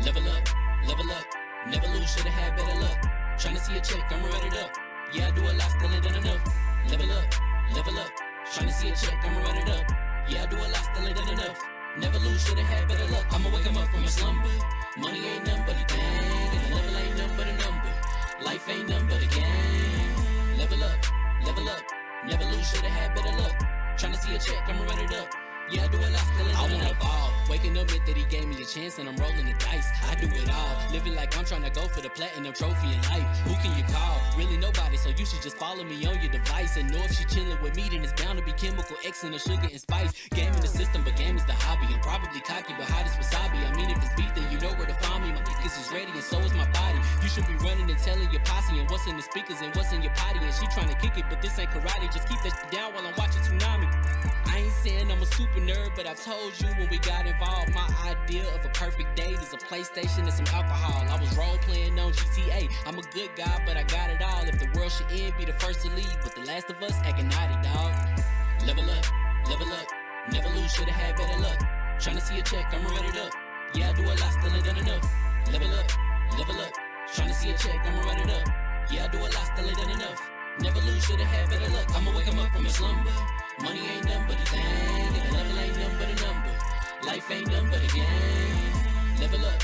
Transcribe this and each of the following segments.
level up, never lose, should've had better luck. Tryna see a check, I'ma run it up. Yeah, I do a lot, still ain't done enough. Level up, tryna see a check, I'ma run it up. Yeah, I do a lot, still ain't done enough. Never lose, should've had better luck. I'ma wake 'em up from a slumber. Money ain't nothing but a thing, and the level ain't nothing but a number. Life ain't nothing but a game. Level up, never lose, should've had better luck. Tryna see a check, I'ma run it up. Yeah, I do a lot, still ain't done enough. I wanna evolve. Waking up meant that he gave me a chance and I'm rolling the dice. I do it all, living like I'm trying to go for the platinum trophy in life. Who can you call? Really nobody, so you should just follow me on your device. And know if she chilling with me, then it's bound to be chemical X and the sugar and spice. Game in the system, but game is the hobby. I'm probably cocky, but hot as wasabi. I mean, if it's beef, then you know where to find me. My niggas is ready and so is my body. You should be running and telling your posse and what's in the speakers and what's in your potty. And she trying to kick it, but this ain't karate. Just keep that shit down while I'm watching Tsunami. I ain't saying I'm a super nerd, but I told you when we got involved, my idea of a perfect date is a PlayStation and some alcohol. I was role playing on GTA. I'm a good guy, but I got it all. If the world should end, be the first to leave, but the last of us acting naughty, dog. Level up, never lose, should've had better luck. Tryna see a check, I'ma run it up. Yeah, I do a lot, still ain't done enough. Level up, tryna see a check, I'ma run it up. Yeah, I do a lot, still ain't done enough. Never lose, should've had better luck. I'ma wake 'em up from a slumber. Money ain't nothing but a thing, and the level ain't nothing but a number. Life ain't nothing but a game. Level up,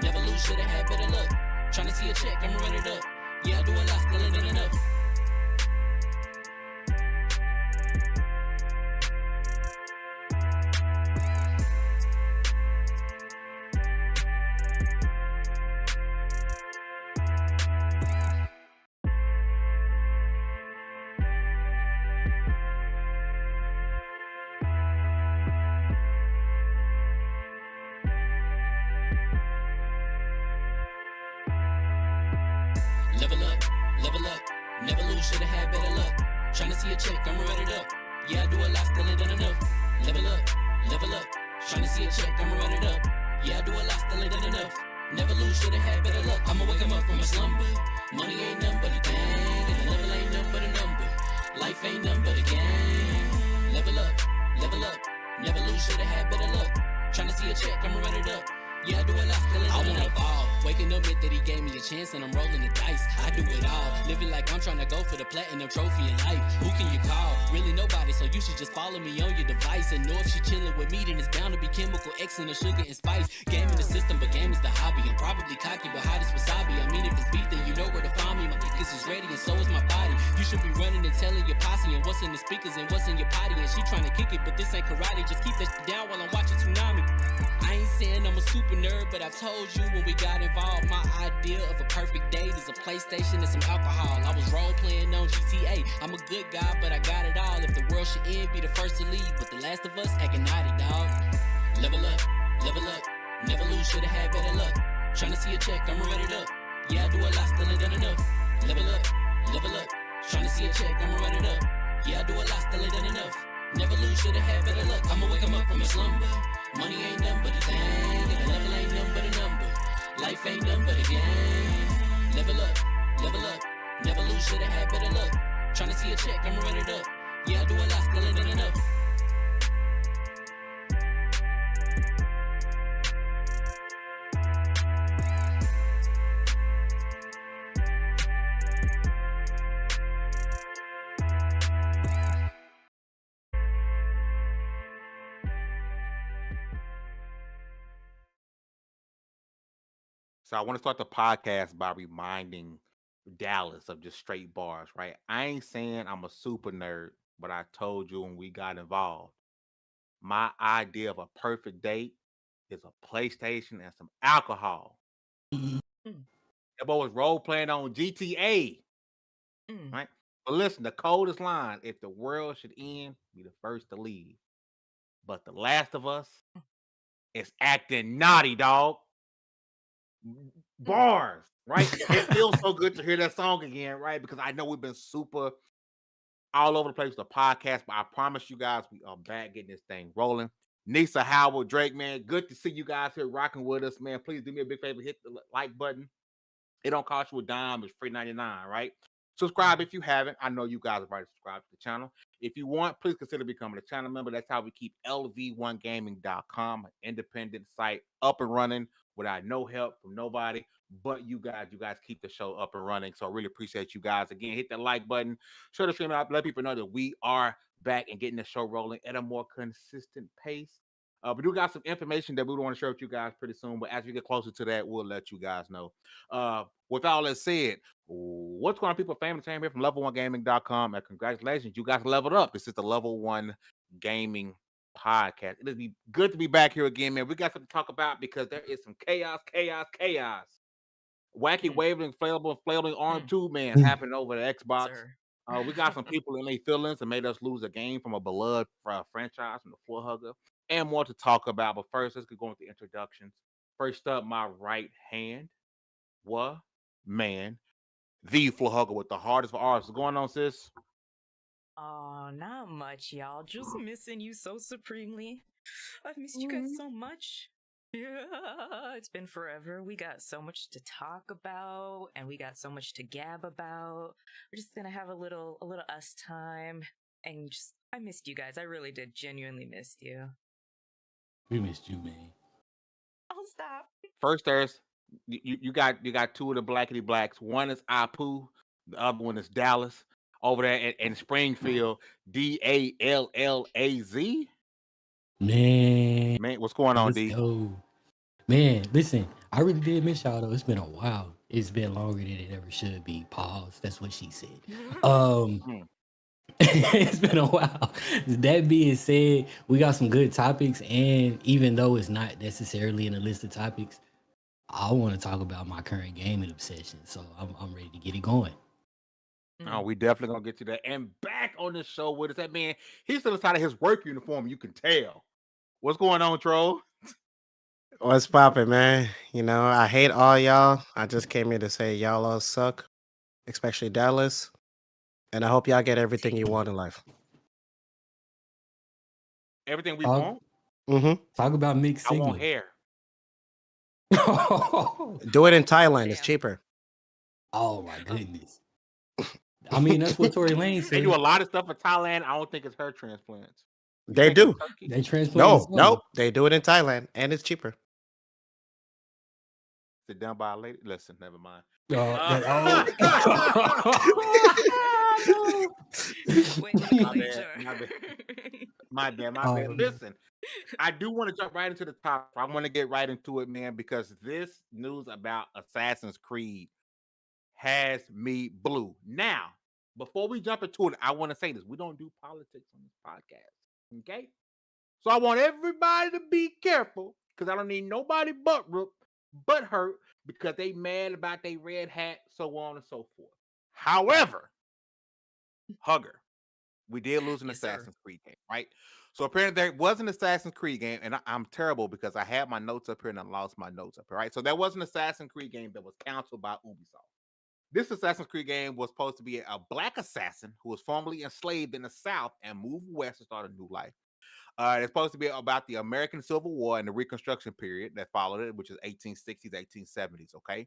never lose, should've had better luck. Tryna see a check, I'ma run it up. Yeah, I do a lot, still ain't done enough. Level up, never lose, should've had better luck. Tryna see a check, I'ma run it up. Yeah, I do a lot, still ain't done enough. Level up, tryna see a check, I'ma run it up. Yeah, I do a lot, still ain't done enough. Never lose, should've had better luck. I'ma wake 'em up from a slumber. Money ain't nothing but a thing, and the level ain't nothing but a number. Life ain't nothing but a game. Level up, never lose, should've had better luck. Tryna see a check, I'ma run it up. Yeah, I do a lot, still ain't done enough. Waking up meant that he gave me a chance and I'm rolling the dice. I do it all, living like I'm trying to go for the platinum trophy in life. Who can you call? Really nobody, so you should just follow me on your device. And know if she chilling with me, then it's bound to be chemical X and the sugar and spice. Game in the system, but game is the hobby. I'm probably cocky, but hot as wasabi. I mean, if it's beef, then you know where to find me. My niggas is ready and so is my body. You should be running and telling your posse and what's in the speakers and what's in your potty. And she trying to kick it, but this ain't karate. Just keep that shit down while I'm watching Tsunami. I ain't saying I'm a super nerd, but I told you when we got involved, my idea of a perfect date is a PlayStation and some alcohol. I was role playing on GTA. I'm a good guy, but I got it all. If the world should end, be the first to leave, but the last of us acting naughty, dog. Level up, never lose, should've had better luck. Tryna see a check, I'ma run it up. Yeah, I do a lot, still ain't done enough. Level up, tryna see a check, I'ma run it up. Yeah, I do a lot, still ain't done enough. Never lose, should've had better luck. I'ma wake 'em up from a slumber. Money ain't nothing but a thing, and the level ain't nothing but a number. Life ain't nothing but a game. Level up, never lose, should've had better luck. Tryna see a check, I'ma run it up. Yeah, I do a lot, still ain't done enough. So I want to start the podcast by reminding Dallas of just straight bars, right? I ain't saying I'm a super nerd, but I told you when we got involved, my idea of a perfect date is a PlayStation and some alcohol. Mm. That boy was role playing on GTA, right? But listen, the coldest line: if the world should end, be the first to leave. But The Last of Us is acting naughty, dog. Bars, right? It feels so good to hear that song again, right? Because I know we've been super all over the place with the podcast, but I promise you guys we are back getting this thing rolling. Nisa, Howard, Drake, man, good to see you guys here rocking with us, man. Please do me a big favor, hit the like button. It don't cost you a dime, it's free 99, right? Subscribe if you haven't. I know you guys have already subscribed to the channel. If you want, please consider becoming a channel member. That's how we keep Lv1gaming.com, an independent site, up and running without no help from nobody but you guys. You guys keep the show up and running. So I really appreciate you guys. Again, hit that like button, share the stream out, let people know that we are back and getting the show rolling at a more consistent pace. We do got some information that we want to share with you guys pretty soon, but as we get closer to that, we'll let you guys know. With all that said, what's going on, people? Family Time here from Lv1gaming.com, and congratulations, you guys leveled up. This is the Lv1 Gaming Podcast. It'll be good to be back here again, man. We got something to talk about because there is some chaos. Wacky waving, flailing arm tube man happening over the Xbox. We got some people in their feelings and made us lose a game from a beloved franchise from the Floor Hugger, and more to talk about. But first, let's get going with the introductions. First up, my right hand, man, the Floor Hugger with the hardest of R's. What's going on, sis? Oh, not much, y'all. Just missing you so supremely. I've missed you guys so much. Yeah, it's been forever. We got so much to talk about, and we got so much to gab about. We're just gonna have a little us time, and just I missed you guys. I really did genuinely miss you. We missed you, man. Oh, stop. First, there's you got two of the blackity blacks. One is Apu, the other one is Dallas over there in Springfield. Dallaz. Man, what's going on, D? Go. Man, listen, I really did miss y'all though. It's been a while. It's been longer than it ever should be. Pause. That's what she said. It's been a while. That being said, we got some good topics, and even though it's not necessarily in the list of topics, I want to talk about my current gaming obsession. So I'm ready to get it going. Oh, we definitely gonna get to that. And back on the show with us, that man, he's still inside of his work uniform. You can tell. What's going on, Troll? What's poppin', man? You know, I hate all y'all. I just came here to say y'all all suck, especially Dallas. And I hope y'all get everything you want in life. Everything we want? Mm-hmm. Talk about mixed I signal. want hair. Do it in Thailand. It's cheaper. Oh, my goodness. I mean, that's what Tory Lane said. They do a lot of stuff in Thailand. I don't think it's hair transplants. They do. They transplant. No, they do it in Thailand, and it's cheaper. Sit down by a lady. Listen, never mind. My bad. Listen, I do want to jump right into the top. I want to get right into it, man, because this news about Assassin's Creed has me blue. Now, before we jump into it, I want to say this. We don't do politics on this podcast, okay? So I want everybody to be careful because I don't need nobody but hurt because they mad about their red hat, so on and so forth. However, Hugger, we did lose an Assassin's Creed game, right? So apparently there was an Assassin's Creed game, and I'm terrible because I had my notes up here and I lost my notes up here, right? So there was an Assassin's Creed game that was canceled by Ubisoft. This Assassin's Creed game was supposed to be a black assassin who was formerly enslaved in the South and moved west to start a new life. It's supposed to be about the American Civil War and the Reconstruction period that followed it, which is 1860s, 1870s, okay?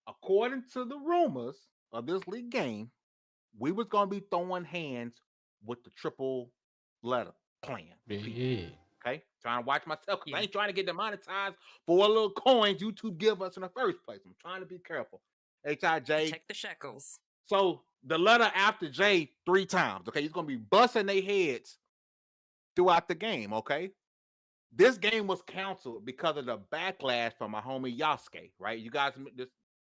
According to the rumors of this league game, we was going to be throwing hands with the triple letter plan. Yeah. Okay? Trying to watch myself because I ain't trying to get demonetized for what little coins YouTube give us in the first place. I'm trying to be careful. H-I-J. Check the shekels. So the letter after J 3 times, okay? He's going to be busting their heads throughout the game, okay? This game was canceled because of the backlash from my homie Yasuke, right? You guys,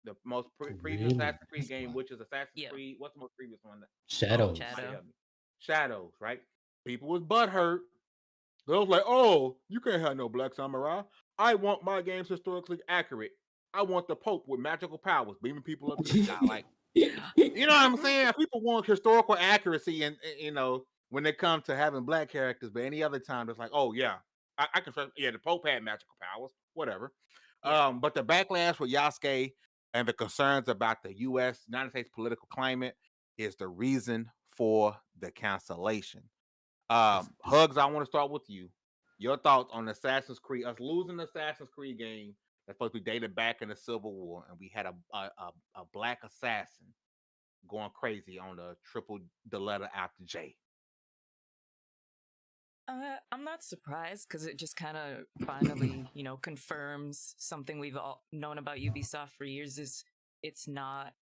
the most previous Assassin's Creed game, which is Assassin's Creed. What's the most previous one? Shadows. Shadows, right? People was butthurt. They was like, "Oh, you can't have no black samurai. I want my games historically accurate. I want the Pope with magical powers beaming people up to the sky." Like, you know what I'm saying? People want historical accuracy, and you know when they come to having black characters, but any other time it's like, "Oh yeah, I can trust." Yeah, the Pope had magical powers, whatever. But the backlash with Yasuke and the concerns about the United States political climate is the reason for the cancellation. Hugs, I want to start with you. Your thoughts on Assassin's Creed, us losing the Assassin's Creed game that's supposed to be dated back in the Civil War, and we had a black assassin going crazy on the triple the letter after J. I'm not surprised because it just kind of finally, confirms something we've all known about Ubisoft for years is it's not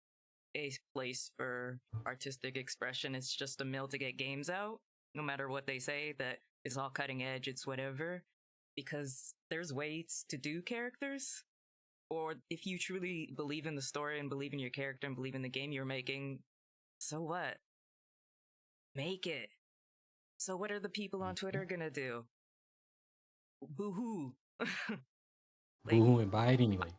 a place for artistic expression. It's just a mill to get games out. No matter what they say, that it's all cutting edge, it's whatever. Because there's ways to do characters. Or if you truly believe in the story and believe in your character and believe in the game you're making, so what? Make it. So what are the people on Twitter gonna do? Boo-hoo. Boo-hoo and buy it anyway.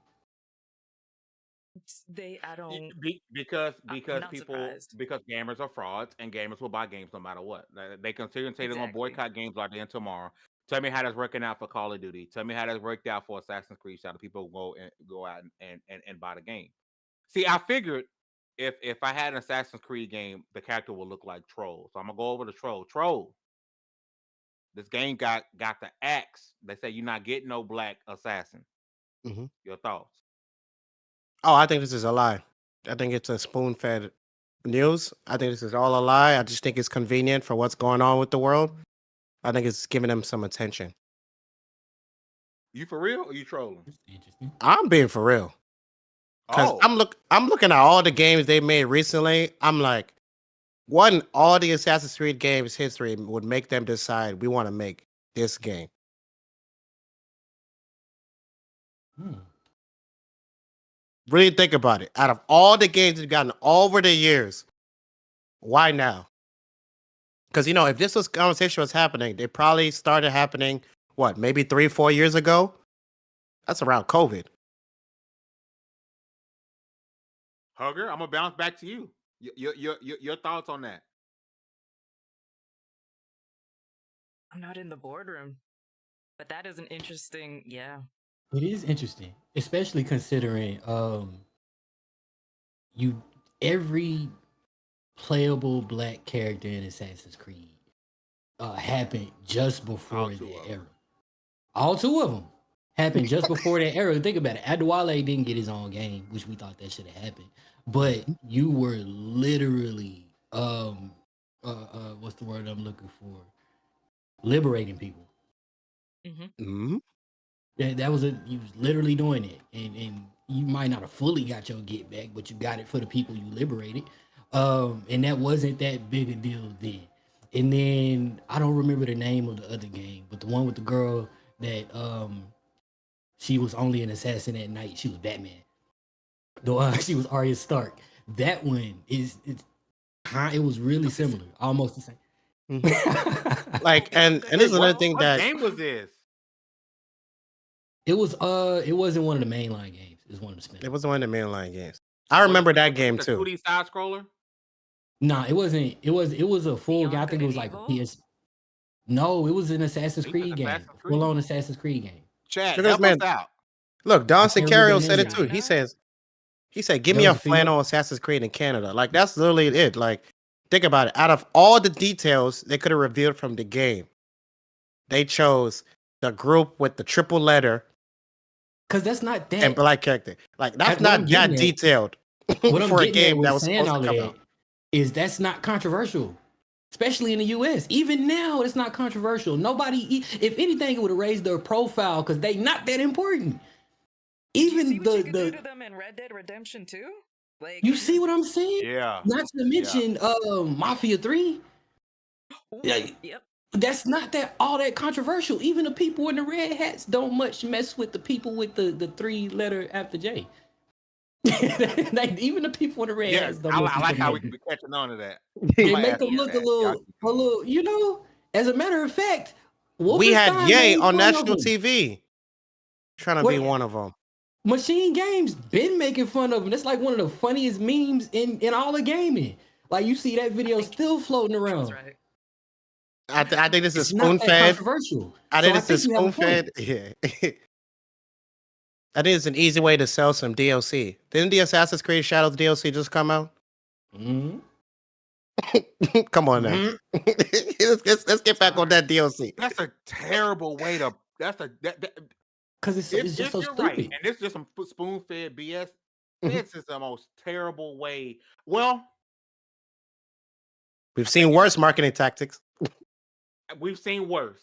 I don't. Because I'm not people surprised. because gamers are frauds and gamers will buy games no matter what. They continue to say they're gonna Exactly. boycott games like the end tomorrow. Tell me how that's working out for Call of Duty. Tell me how that's worked out for Assassin's Creed. So the people go out and buy the game. See, I figured if I had an Assassin's Creed game, the character would look like Troll. So I'm gonna go over to Troll. Troll. This game got the axe. They say you're not getting no black assassin. Mhm. Your thoughts? Oh, I think this is a lie. I think it's a spoon-fed news. I think this is all a lie. I just think it's convenient for what's going on with the world. I think it's giving them some attention. You for real or you trolling? That's interesting. I'm being for real. Because Oh, I'm looking at all the games they made recently. I'm like, all the Assassin's Creed games history would make them decide we want to make this game. Really think about it. Out of all the games they've gotten over the years, why now? Because if this conversation was happening, they probably started happening. What, maybe 3-4 years ago? That's around COVID. Hugger, I'm gonna bounce back to you. Your thoughts on that? I'm not in the boardroom, but that is an interesting. Yeah. It is interesting, especially considering every playable black character in Assassin's Creed happened just before that era. All two of them happened just before that era. Think about it. Adewale didn't get his own game, which we thought that should have happened. But you were literally what's the word I'm looking for? Liberating people. Mm-hmm. That was you was literally doing it, and you might not have fully got your get back, but you got it for the people you liberated, and that wasn't that big a deal then. And then I don't remember the name of the other game, but the one with the girl that she was only an assassin at night. She was Batman. She was Arya Stark. That one it was really similar, almost the same. Like, and this is another thing What that game was this? It wasn't one of the mainline games. It was one of the spin. it was one of the mainline games. I remember that game The too. 2D side scroller. Nah, it wasn't. It was a full. Beyond I think it was like a PS. No, it was an Assassin's It was Creed game. Assassin's Creed. Full on Assassin's Creed game. Chat, Because, help man, us out. Look, Don I can't remember Sicario the said name it of too. it. He said, give That me a was a female? flannel Assassin's Creed in Canada. Like, that's literally it. Like, think about it. Out of all the details they could have revealed from the game, they chose the group with the triple letter Because that's not that. and black character. Like, that's What I'm not getting that at- detailed What I'm for a getting at game with that was saying supposed all to of come that out. is that's not controversial, especially in the U.S. Even now, it's not controversial. Nobody, if anything, it would have raised their profile because they not that important. Even you see what you could do the to them in Red Dead Redemption 2? Like, you see what I'm saying? Yeah. Not to mention Mafia 3. Yeah. Yep. That's not all that controversial. Even the people in the red hats don't much mess with the people with the 3-letter after J. Even the people in the red Yeah, hats don't I mess with like them how like we be catching on to that. they might make ask them you look that. a little, As a matter of fact, We had Wolfenstein Ye made on fun national of 'em. TV trying to Wait. be one of them. Machine Games been making fun of him. That's like one of the funniest memes in all of gaming. Like you see that video still floating That's around. right. I think this is It's not that spoon-fed. controversial. I So think this is you have a point. spoon-fed. Yeah. I think it's an easy way to sell some DLC. Didn't the Assassin's Creed Shadows DLC just come out? Mhm. Come on now. Mhm. Let's get back on that DLC. That's a terrible way to. That's a that. Because it's If just so you're stupid. right, and this is just some spoon-fed BS. This is the most terrible way. Well, We've seen worse marketing tactics. we've seen worse.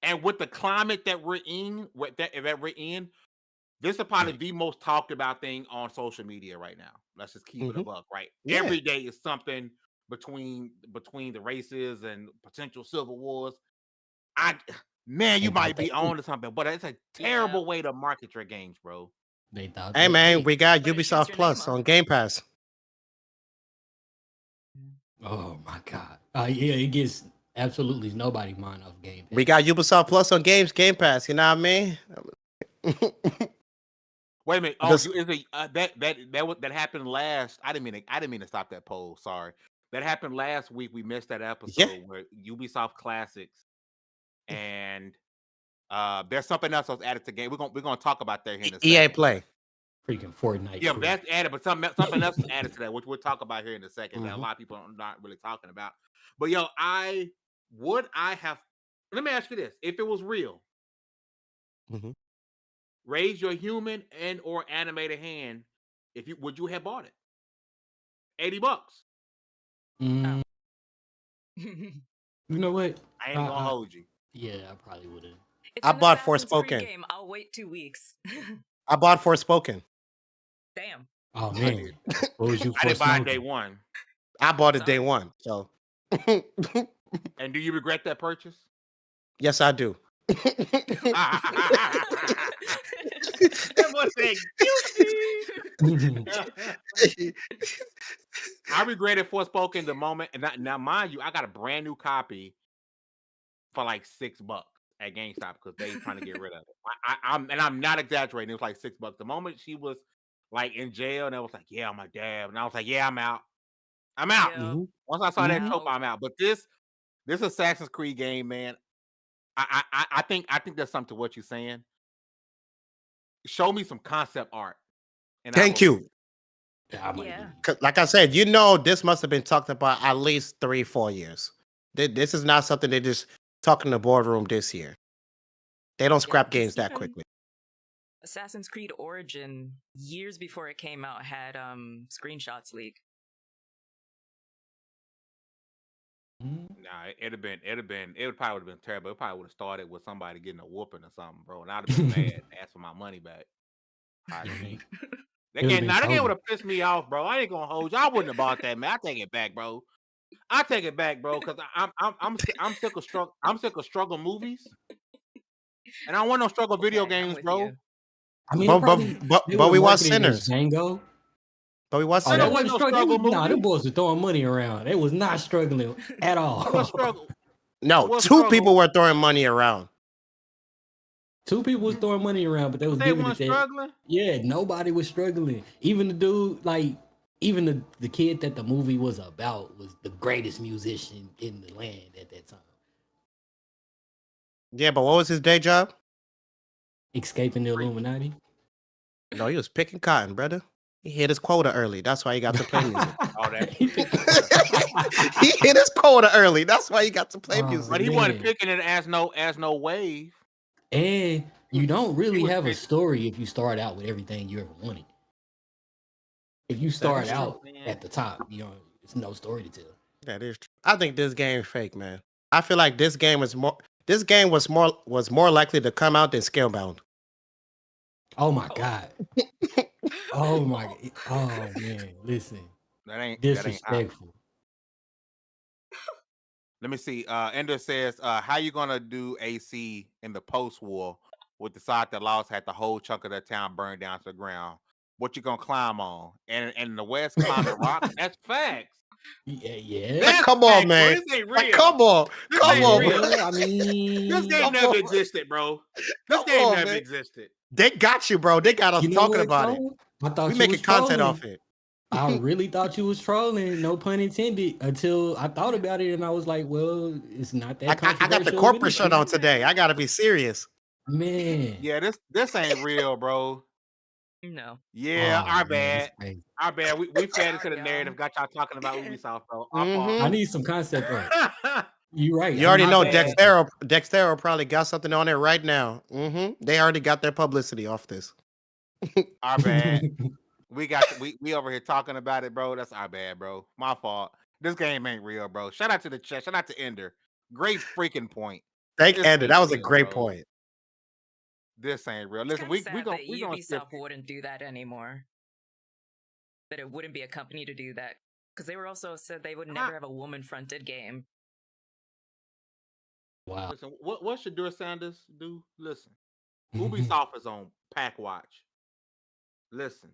And with the climate that we're in, this is probably the most talked about thing on social media right now. Let's just keep it a buck, right? Yeah. Every day is something between the races and potential civil wars. You might be on to something, but it's a terrible way to market your games, bro. They thought. Hey man, we got But it shoots Ubisoft your Plus name on up. Game Pass. Oh my god. Yeah, it gets absolutely nobody mind off Game Pass. We got Ubisoft Plus on Game Pass. You know what I mean? Wait a minute. Oh, This- that happened last. I didn't mean to stop that poll. Sorry. That happened last week. We missed that episode where Ubisoft Classics and there's something else that was added to game. We're gonna talk about that here in a second. EA Play. Freaking Fortnite. Yeah, crew. that's added, but something else is added to that, which we'll talk about here in a second. That a lot of people are not really talking about. But yo, let me ask you this: if it was real, Mhm. raise your human and or animated hand. Would you have bought it? $80. Mm, it's you know what? I ain't gonna hold you. Yeah, I probably would have. I an bought Assassin's Creed Forspoken. game. I'll wait 2 weeks. I bought Forspoken. Damn. Oh man, what was you? I didn't buy it Forspoken? day one. I bought it day Sorry. one. So And do you regret that purchase? yes, I do. That boy said guilty. I regretted Forspoken the moment, and now mind you, I got a brand new copy for like $6 at GameStop because they trying to get rid of it. I'm not exaggerating. It was like $6. The moment she was like in jail, and I was like, "Yeah, my dad," and I was like, "Yeah, I'm out. I'm out." Yeah. Once I saw that Mhm. trope, I'm out. But this Assassin's Creed game, man, I think there's something to what you're saying. Show me some concept art. And Thank you. Yeah, I might Yeah. do. 'Cause like I said, this must have been talked about at least 3-4 years. This is not something they just talk in the boardroom this year. They don't scrap just games that even quickly. Assassin's Creed Origin, years before it came out, had screenshots leak. Nah, it probably would have been terrible. It probably would have started with somebody getting a whooping or something, bro. And I'd have been mad, ask for my money back. Right. That game would have pissed me off, bro. I ain't gonna hold you. I wouldn't have bought that, man. I take it back, bro. I take it back, bro, because I'm sick of struggle. I'm sick of struggle movies, and I don't want no struggle video Okay, I'm games, with bro. you. I mean, But we watch Sinners. Django. But we watch Oh, Sinners that Sinners. wasn't wasn't no struggle struggling. Nah, movie. them boys were throwing money around. They was not struggling at It all. was struggle. No, was 2 struggle. people were throwing money around. 2 people was throwing money around, but they was They giving it weren't that. struggling. Yeah, nobody was struggling. Even the dude, like, even the kid that the movie was about was the greatest musician in the land at that time. Yeah, but what was his day job? Escaping the Illuminati. No, he was picking cotton, brother. He hit his quota early. That's why he got to play music. Oh, that. He hit his quota early. That's why he got to play Oh, music. But he wasn't man. picking it as no wave. And you don't really was have a pissed. story if you start out with everything you ever wanted. If you start is out true, man. at the top, it's no story to tell. That is true. I think this game fake, man. I feel like this game was more likely to come out than Scalebound. Oh my god. Oh my. Oh man. Listen. That ain't Disrespectful. Let me see. Ender says, how you gonna do AC in the post-war with the side that lost had the whole chunk of that town burned down to the ground? What you gonna climb on? And in the West, climbing rocks? That's facts. Yeah. That's Come on, facts, bro. man. This ain't real. Like, come on. This Come ain't on, real. man. I mean, This game Come never on. existed, bro. This Come game on, never man. existed. They got you, bro. They got us you know talking what, about it. Cole? I thought We you making was content trolling. off it. I really thought you was trolling, no pun intended, until I thought about it and I was like, well, it's not that I got the controversial. corporate shirt on today. I gotta be serious. Man. Yeah, this ain't real, bro. No. Yeah, Oh, our man, bad. that's crazy. Our bad. We fed into Sorry, the narrative. Got y'all talking about Ubisoft, bro. Our Mhm. I need some concept art. You right. You already My know bad. Dextero probably got something on it right now. They already got their publicity off this. Our bad. We over here talking about it, bro. That's our bad, bro. My fault. This game ain't real, bro. Shout out to the chat. Shout out to Ender. Great freaking point. Thank This Ender. ain't That was a real, great bro. point. This ain't real. It's Listen, kind of sad that we gonna skip. Ubisoft wouldn't do that anymore. That it wouldn't be a company to do that. Because they were also said they would never have a woman-fronted game. Wow. Listen, what should Dur Sanders do? Listen, Ubisoft is on Pack Watch. Listen,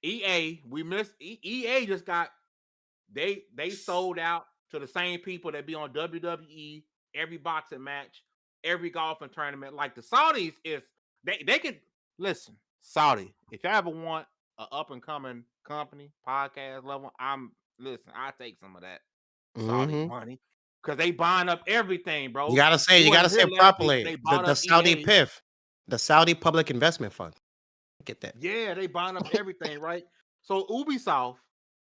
EA, we missed. EA just got they sold out to the same people that be on WWE, every boxing match, every golfing tournament. Like the Saudis is they can listen. Saudi, if you ever want an up and coming company podcast level, I take some of that Saudi money because they buying up everything, bro. You gotta say wasn't here it last week, properly. they bought The up Saudi EA. PIF, the Saudi Public Investment Fund. Get that? Yeah, they buying up everything, right? So Ubisoft,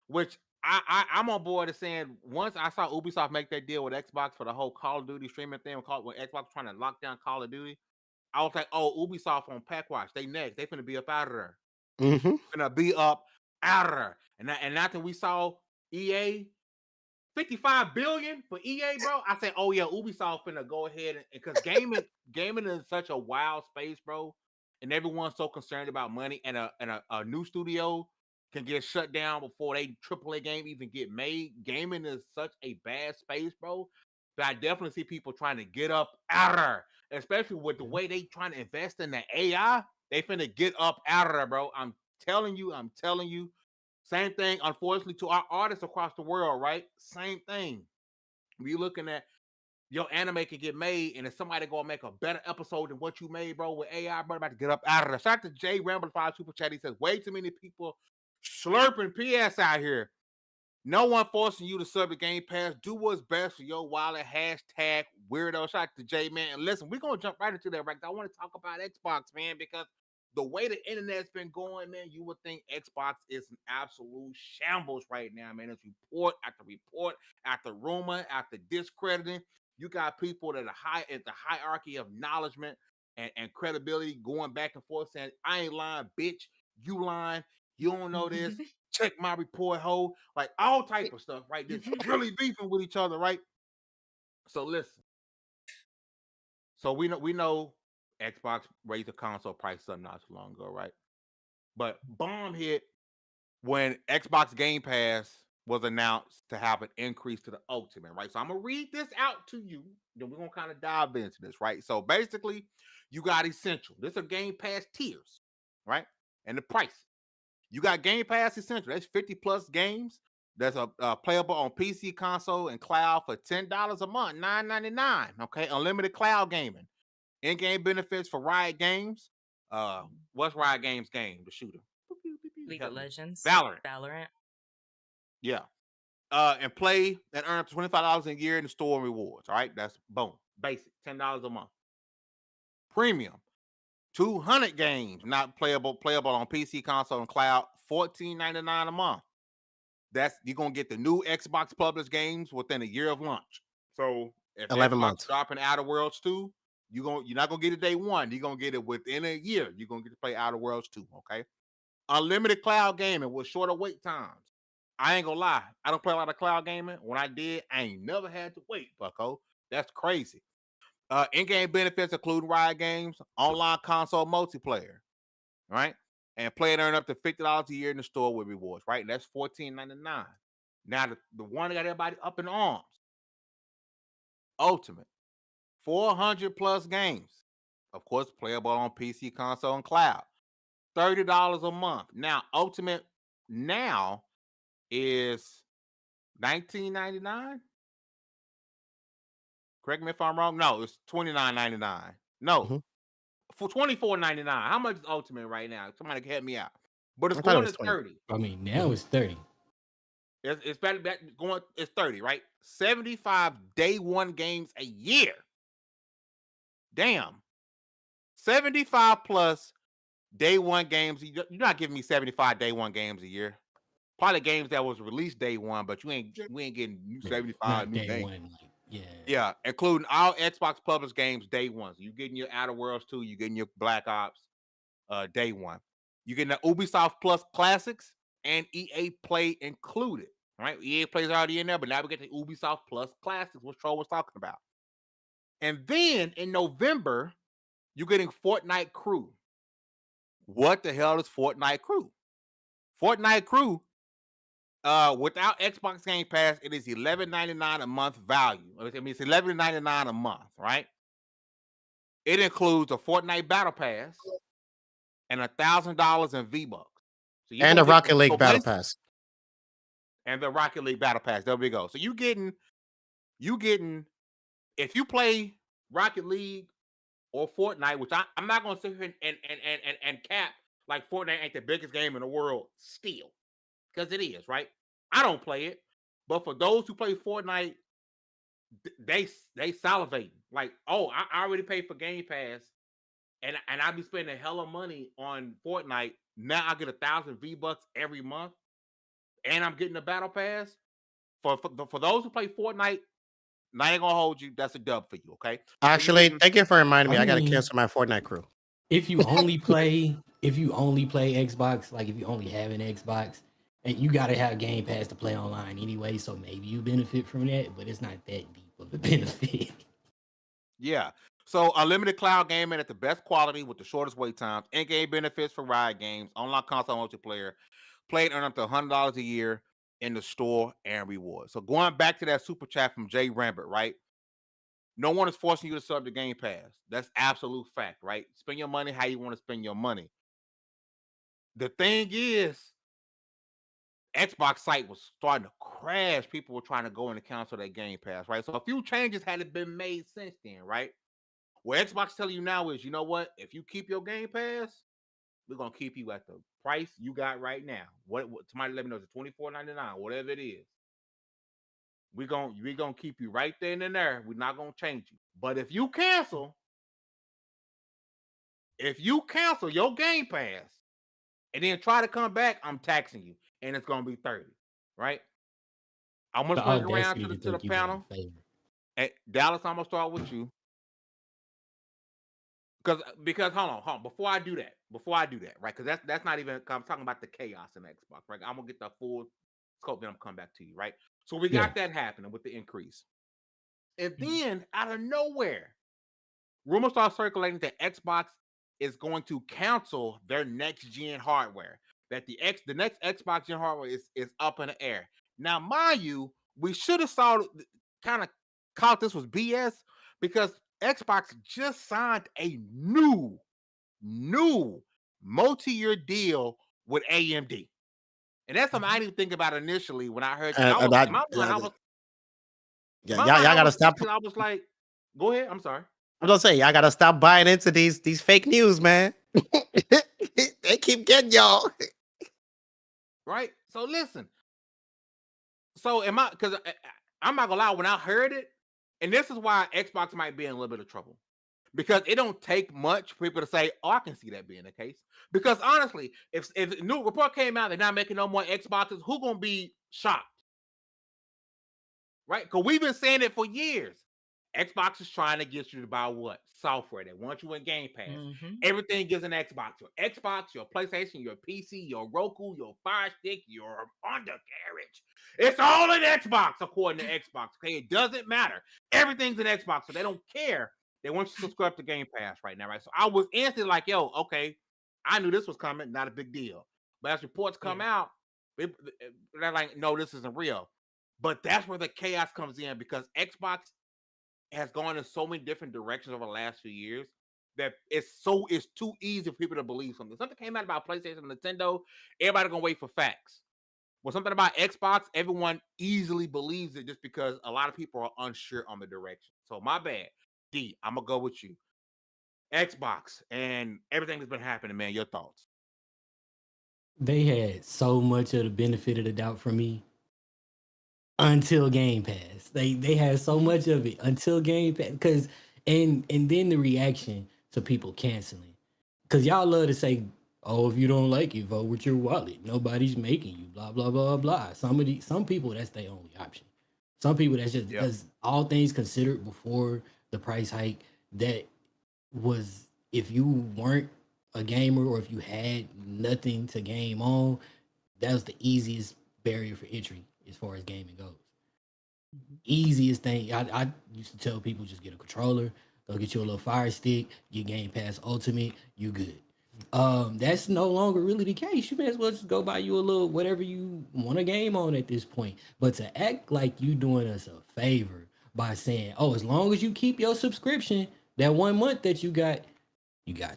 which I'm on board of saying once I saw Ubisoft make that deal with Xbox for the whole Call of Duty streaming thing, when Xbox was trying to lock down Call of Duty, I was like, oh, Ubisoft on Pack Watch, they next, they finna be up out of there, finna be up out of there, and after we saw EA. 55 billion for EA, bro. I say, oh yeah, Ubisoft finna go ahead and because gaming is such a wild space, bro. And everyone's so concerned about money, and a new studio can get shut down before they AAA game even get made. Gaming is such a bad space, bro. But I definitely see people trying to get up out of there, especially with the way they trying to invest in the AI. They finna get up out of there, bro. I'm telling you. Same thing, unfortunately, to our artists across the world, right? Same thing. We looking at your anime can get made, and if somebody gonna make a better episode than what you made, bro, with AI, bro, about to get up out of there. Shout out to Jay Ramble5 Super Chat. He says, way too many people slurping PS out here. No one forcing you to sub the Game Pass. Do what's best for your wallet. Hashtag weirdo. Shout out to Jay, man. And listen, we're gonna jump right into that, right? I want to talk about Xbox, man, because the way the internet's been going, man, you would think Xbox is an absolute shambles right now, man. It's report after rumor, after discrediting. You got people that are high at the hierarchy of acknowledgement and credibility going back and forth saying, I ain't lying, bitch. You lying. You don't know this. Check my report, ho. Like all type of stuff, right? Just really beefing with each other, right? So listen. So we know Xbox raised the console price some not too long ago, right? But bomb hit when Xbox Game Pass was announced to have an increase to the Ultimate, right? So I'm gonna read this out to you. Then we're gonna kind of dive into this, right? So basically, you got Essential. This are Game Pass tiers, right? And the price. You got Game Pass Essential. That's 50 plus games. That's playable on PC, console, and cloud for $10 a month, $9.99. Okay, unlimited cloud gaming. In-game benefits for Riot Games. What's Riot Games game? The shooter. League of Legends. Valorant. Yeah. And play and earn $25 a year in the store and rewards. All right, that's boom. Basic, $10 a month. Premium. 200 games not playable on PC, console, and cloud, $14.99 a month. That's you're gonna get the new Xbox published games within a year of launch. So if 11 Xbox months. dropping Outer Worlds 2, you're not gonna get it day one. You're gonna get it within a year. You're gonna get to play Outer Worlds 2. Okay. Unlimited cloud gaming with shorter wait times. I ain't gonna lie, I don't play a lot of cloud gaming. When I did, I ain't never had to wait, bucko. That's crazy. In-game benefits include Riot Games, online console multiplayer, right? And play and earn up to $50 a year in the store with rewards, right? And that's $14.99. Now, the one that got everybody up in arms, Ultimate, 400 plus games. Of course, playable on PC, console, and cloud. $30 a month. Now, Ultimate now is $19.99. Correct me if I'm wrong. No, it's $29.99. No, for $24.99. How much is Ultimate right now? Somebody can help me out. But it's going to 30. I mean, now it's 30. It's better going. It's 30, right? 75 day one games a year. Damn. 75 plus day one games. You're not giving me 75 day one games a year. Probably games that was released day one, but we ain't getting 75 new games. One, yeah, including all Xbox published games day one. So you're getting your Outer Worlds 2, you're getting your Black Ops day one. You're getting the Ubisoft Plus Classics and EA Play included, right? EA Play's already in there, but now we get the Ubisoft Plus Classics, which Troll was talking about. And then in November, you're getting Fortnite Crew. What the hell is Fortnite Crew? Fortnite Crew, without Xbox Game Pass, it is $11.99 a month value. I mean, it's $11.99 a month, right? It includes a Fortnite Battle Pass and $1,000 in V-Bucks. So And the Rocket League Battle Pass. And the Rocket League Battle Pass. There we go. So you getting, if you play Rocket League or Fortnite, which I'm not gonna sit here and cap like Fortnite ain't the biggest game in the world still, because it is, right? I don't play it, but for those who play Fortnite, they salivate like, oh, I already paid for Game Pass, and I be spending hella money on Fortnite. Now I get 1,000 V-Bucks every month, and I'm getting the Battle Pass. For those who play Fortnite, now I ain't gonna hold you. That's a dub for you, okay? Actually, thank you for reminding me. I gotta mean, cancel my Fortnite Crew. If you only play Xbox, like if you only have an Xbox, and you gotta have Game Pass to play online anyway, so maybe you benefit from that, but it's not that deep of a benefit. Yeah. So unlimited cloud gaming at the best quality with the shortest wait times, in-game benefits for Riot Games, online console multiplayer, play and earn up to $100 a year in the store and rewards. So going back to that super chat from Jay Rambert, right? No one is forcing you to sub to Game Pass. That's absolute fact, right? Spend your money how you want to spend your money. The thing is, Xbox site was starting to crash. People were trying to go in and cancel their Game Pass, right? So a few changes had been made since then, right? What Xbox telling you now is, you know what? If you keep your Game Pass, we're gonna keep you at the price you got right now. What somebody let me know, it's $24.99, whatever it is. We're gonna keep you right there and there. We're not gonna change you. But if you cancel your Game Pass and then try to come back, I'm taxing you, and it's gonna be 30, right? I'm gonna swing around to the panel. Hey, Dallas, I'm gonna start with you. Because hold on. Before I do that, right? Because that's not even. I'm talking about the chaos in Xbox, right? I'm gonna get the full scope, then I'm come back to you, right? So we got that happening with the increase, and then out of nowhere, rumors start circulating that Xbox is going to cancel their next gen hardware. That the next Xbox gen hardware is up in the air. Now, mind you, we should have kind of caught this was BS because Xbox just signed a new multi-year deal with AMD. And that's something I didn't even think about initially when I heard that. Y'all gotta stop. I was like, go ahead. I'm sorry. I'm gonna say y'all gotta stop buying into these fake news, man. They keep getting y'all. Right? So listen. So because I'm not gonna lie, when I heard it, and this is why Xbox might be in a little bit of trouble. Because it don't take much for people to say, oh, I can see that being the case. Because honestly, if a new report came out, they're not making no more Xboxes, who gonna be shocked? Right? Because we've been saying it for years. Xbox is trying to get you to buy what? Software. They want you in Game Pass. Mm-hmm. Everything is an Xbox. Your Xbox, your PlayStation, your PC, your Roku, your Fire Stick, your undercarriage. It's all an Xbox, according to Xbox. Okay, it doesn't matter. Everything's an Xbox, so they don't care. They want you to subscribe to Game Pass right now, right? So I was instantly like, yo, okay, I knew this was coming, not a big deal. But as reports come out, they're like, no, this isn't real. But that's where the chaos comes in because Xbox has gone in so many different directions over the last few years that it's too easy for people to believe something. Something came out about PlayStation and Nintendo, everybody gonna wait for facts. Well, something about Xbox, everyone easily believes it just because a lot of people are unsure on the direction. So my bad. D, I'm gonna go with you. Xbox and everything that's been happening, man. Your thoughts? They had so much of the benefit of the doubt from me until Game Pass. They had so much of it until Game Pass because and then the reaction to people canceling. Because y'all love to say, oh, if you don't like it, vote with your wallet. Nobody's making you, blah, blah, blah, blah. Some people, that's their only option. Some people, that's just because all things considered before the price hike, that was, if you weren't a gamer or if you had nothing to game on, that was the easiest barrier for entry. as far as gaming goes. Easiest thing. I used to tell people just get a controller, go get you a little Fire Stick, get Game Pass Ultimate, you good. That's no longer really the case. You may as well just go buy you a little whatever you want a game on at this point. But to act like you doing us a favor by saying, oh, as long as you keep your subscription, that 1 month that you got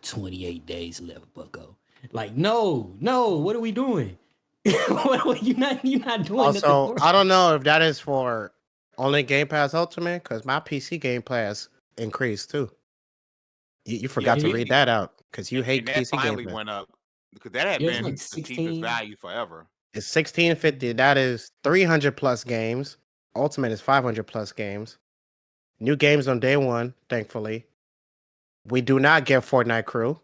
28 days left, bucko. Like, no, what are we doing? you're not doing nothing Also, for I us. don't know if that is for only Game Pass Ultimate, because my PC Game Pass increased too. You forgot to it- read that out because you hate and that PC Game finally Pass. went up because that had Yeah, it's been like the cheapest 16. value forever. It's $16.50. That is 300 plus games. Ultimate is 500 plus games. New games on day one, thankfully. We do not get Fortnite Crew.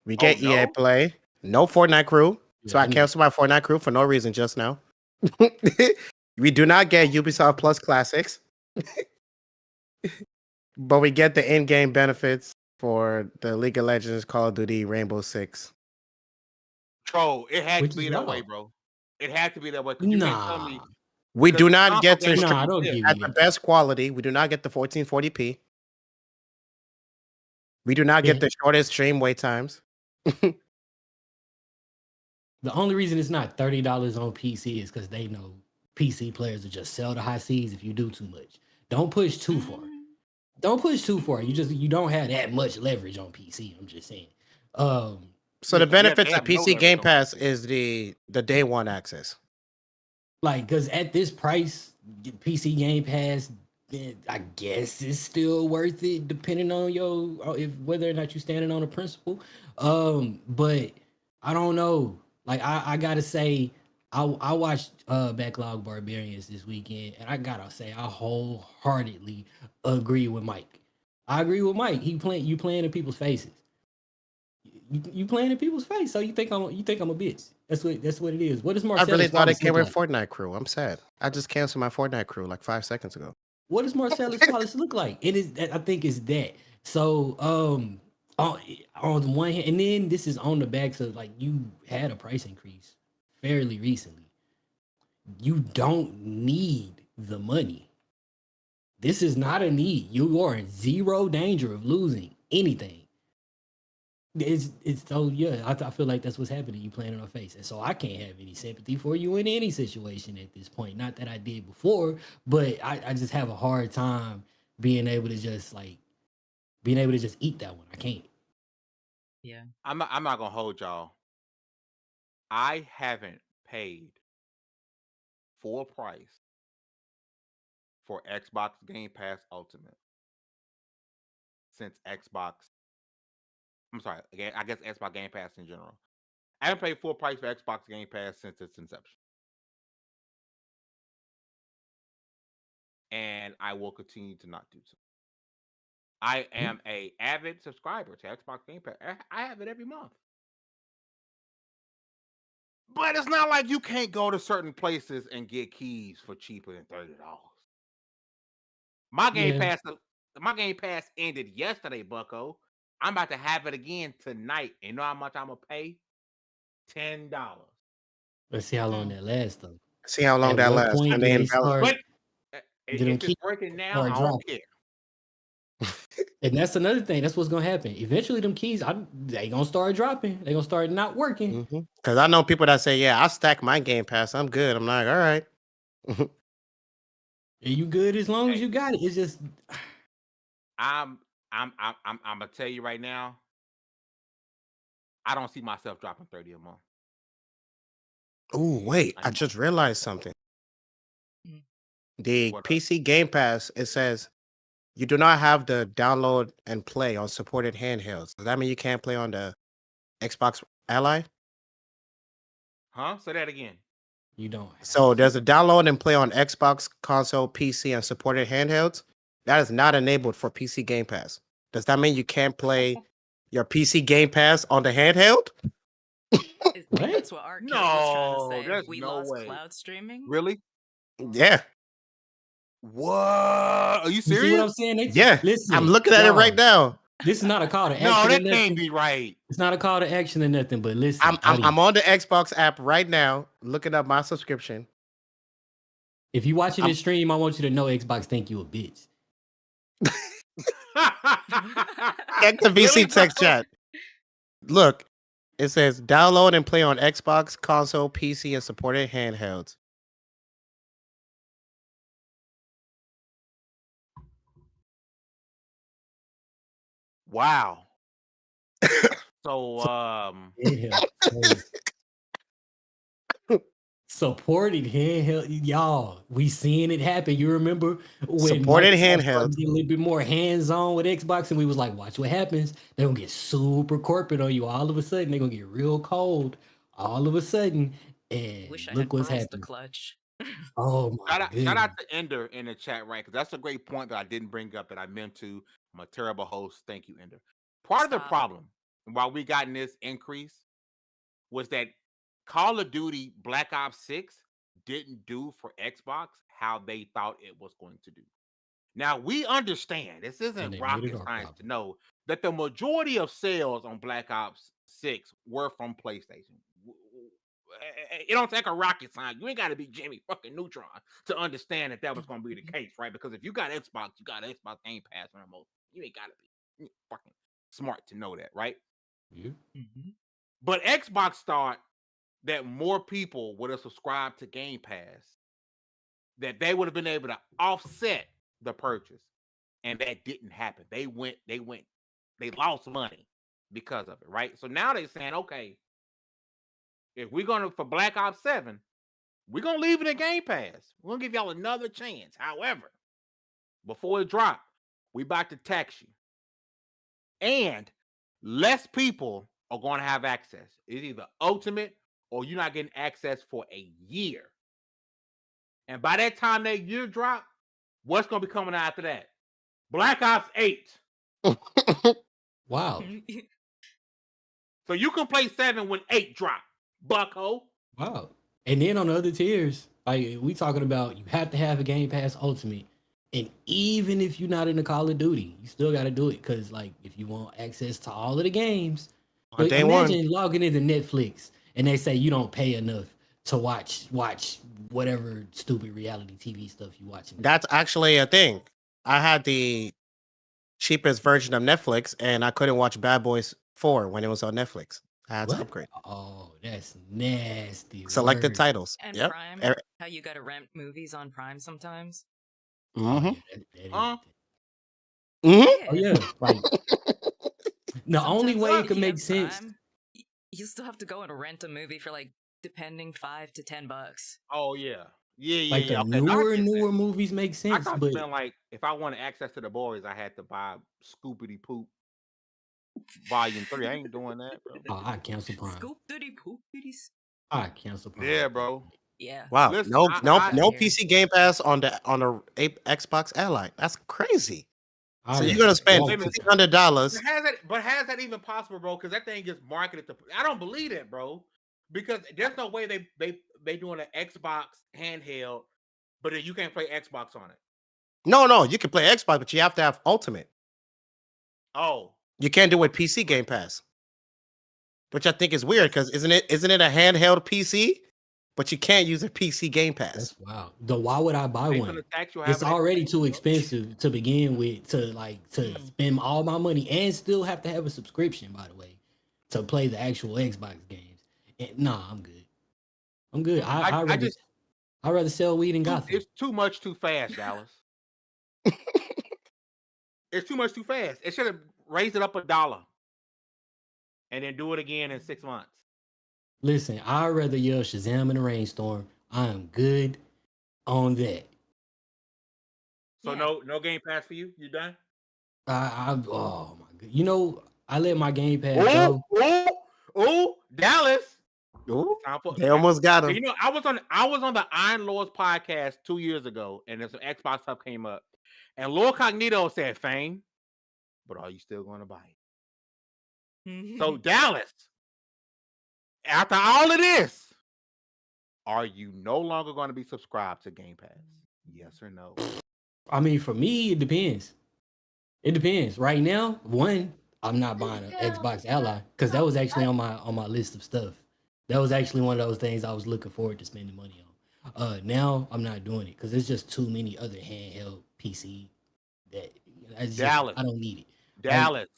We get EA no? Play. No Fortnite Crew. So Yeah, I canceled my Fortnite Crew for no reason just now. We do not get Ubisoft Plus Classics. But we get the in-game benefits for the League of Legends, Call of Duty, Rainbow Six. Troll, it had Which to be is that way, wild. bro. It had to be that way because you can't tell me. Nah. We Because do the not console get game to was Nah, don't cheap. give at me the that. best quality. We do not get the 1440p. We do not Yeah. get the shortest stream wait times. The only reason it's not $30 on PC is because they know PC players will just sell the high seas if you do too much. Don't push too far. Don't push too far. You don't have that much leverage on PC. I'm just saying. So Yeah, the benefits they of have no PC leverage Game on Pass PC. is the day one access. like because at this price, PC Game Pass, I guess it's still worth it depending on if whether or not you're standing on a principle. But I don't know. Like I gotta say, I watched Backlog Barbarians this weekend, and I gotta say I wholeheartedly agree with Mike. I agree with Mike. You playing in people's faces. You playing in people's face, so you think I'm a bitch. That's what it is. What does I Marcellus really thought it Wallace came look with like? Fortnite Crew. I'm sad. I just canceled my Fortnite Crew like 5 seconds ago. What does Marcellus Wallace look like? It is. I think it's that. So on the one hand, and then this is on the backs of like you had a price increase fairly recently. You don't need the money. This is not a need. You are in zero danger of losing anything. It's so yeah. I feel like that's what's happening. You playing in our face, and so I can't have any sympathy for you in any situation at this point. Not that I did before, but I just have a hard time being able to just eat that one. I can't. Yeah. I'm not gonna hold y'all. I haven't paid full price for Xbox Game Pass Ultimate since Xbox. I'm sorry, again, I guess Xbox Game Pass in general. I haven't paid full price for Xbox Game Pass since its inception. And I will continue to not do so. I am a avid subscriber to Xbox Game Pass. I have it every month. But it's not like you can't go to certain places and get keys for cheaper than $30. My Game Pass ended yesterday, Bucko. I'm about to have it again tonight. And you know how much I'm gonna pay? $10. Let's see how long that lasts though. See how long At that what lasts. point And do they they invalidate. start? But Do them if it's keep working now, start I don't dropping? care. And that's another thing. That's what's gonna happen. Eventually, them keys, they gonna start dropping. They gonna start not working. Because I know people that say, "Yeah, I stack my Game Pass. I'm good." I'm like, "All right." And you good as long as Hey. you got it. It's just I'm gonna tell you right now. I don't see myself dropping 30 a month. Oh wait, I just realized something. Mm. The What up? PC Game Pass, it says you do not have the download and play on supported handhelds. Does that mean you can't play on the Xbox Ally? Huh? Say that again. you don't. So there's a download and play on Xbox console, PC, and supported handhelds. That is not enabled for PC Game Pass. Does that mean you can't play your PC Game Pass on the handheld? I think What? that's what Arcade was trying to No, say. there's We no lost way. cloud streaming. Really? Yeah. What? Are you You see what I'm serious? saying? Yeah. Listen, I'm looking at it right y'all, now. This is not a call to action. No, or that nothing. can't be right. It's not a call to action or nothing. But listen, I'm audience, on the Xbox app right now, looking up my subscription. If you watching this stream, I want you to know Xbox think you a bitch. Check the Really, VC text bro? chat. Look, it says download and play on Xbox, console, PC, and supported handhelds. Wow. So Handheld, crazy. Supported handheld, y'all. We seeing it happen. You remember when Supported Microsoft started handhelds. getting a little bit more hands-on with Xbox, and we was like, watch what happens. They're gonna get super corporate on you. All of a sudden, they're gonna get real cold. All of a sudden, and Wish I look had what's bronze the happening. clutch. Oh my shout goodness. out to Ender in the chat, right? Because that's a great point that I didn't bring up that I meant to. I'm a terrible host. Thank you, Ender. Part of the Stop. problem while we gotten this increase was that Call of Duty Black Ops 6 didn't do for Xbox how they thought it was going to do. Now we understand this And isn't they made rocket it our science to problem. know that the majority of sales on Black Ops 6 were from PlayStation. It don't take a rocket science. You ain't got to be Jimmy fucking Neutron to understand that was going to be the case, right? Because if you got Xbox, you got Xbox Game Pass on remote. You ain't got to be fucking smart to know that, right? Yeah. Mhm. But Xbox thought that more people would have subscribed to Game Pass, that they would have been able to offset the purchase, and that didn't happen. They lost money because of it, right? So now they're saying, okay, if we're gonna for Black Ops 7, we're gonna leave it in Game Pass. We're gonna give y'all another chance. However, before it drops, we about to tax you, and less people are going to have access. It's either ultimate or you're not getting access for a year. And by that time that year drop, what's going to be coming out after that? Black Ops 8. Wow. So you can play 7 when 8 drop, bucko. Wow. And then on the other tiers, like we talking about, you have to have a Game Pass Ultimate. And even if you're not in the Call of Duty, you still got to do it. Because, like, if you want access to all of the games, On but day one. imagine logging into Netflix and they say you don't pay enough to watch whatever stupid reality TV stuff you watching. That's actually a thing. I had the cheapest version of Netflix, and I couldn't watch Bad Boys 4 when it was on Netflix. I had to What? upgrade. Oh, that's nasty. Selected word. titles. And Yep. Prime, how you gotta rent movies on Prime sometimes. Oh, Mm-hmm. yeah, that is Huh? Mm-hmm. Oh yeah, like the only Sometimes way it if could you make have sense. Prime, you still have to go and rent a movie for like depending $5 to $10. Oh, yeah. Yeah. Like the Okay, now I get that. newer movies make I sense, thought but you meant like if I wanted access to the boys, I had to buy Scoopity Poop Volume 3. I ain't doing that, bro. oh, I cancel Prime. Scoop diddy poop diddies. I cancel Prime. Yeah, bro. Yeah. Wow. Listen, no I- PC Game Pass on the Xbox Ally. That's crazy. I So you're rather gonna spend walk- $1,500. But has that even possible, bro? Because that thing gets marketed to. I don't believe it, bro. Because there's no way they doing an Xbox handheld, but then you can't play Xbox on it. No, you can play Xbox, but you have to have Ultimate. Oh, You can't do it with PC Game Pass, which I think is weird because isn't it a handheld PC? But you can't use a PC Game Pass. That's wow. Why would I buy they one? gonna tax you. It's having it. already too expensive to begin with to spend all my money and still have to have a subscription, by the way, to play the actual Xbox games. And, nah, I'm good. I'm good. I'd rather sell weed in Gotham. It's too much too fast, Dallas. It's too much too fast. It should have raised it up $1 and then do it again in 6 months. Listen, I'd rather yell Shazam in a rainstorm. I am good on that. So Yeah. no Game Pass for you? You done? Oh my god. You know, I let my Game Pass go. Oh, Dallas. Ooh, Time for- they almost got You him. know, I was on the Iron Lords podcast 2 years ago, and there's some Xbox stuff came up, and Lord Cognito said, "Fame, but are you still going to buy it?" So Dallas, after all of this, are you no longer going to be subscribed to Game Pass? Yes or no? I mean, for me, it depends. It depends. Right now, I'm not buying an Xbox Ally because that was actually on my list of stuff. That was actually one of those things I was looking forward to spending money Now I'm not doing it because there's just too many other handheld PC that Dallas. I don't need it. Dallas.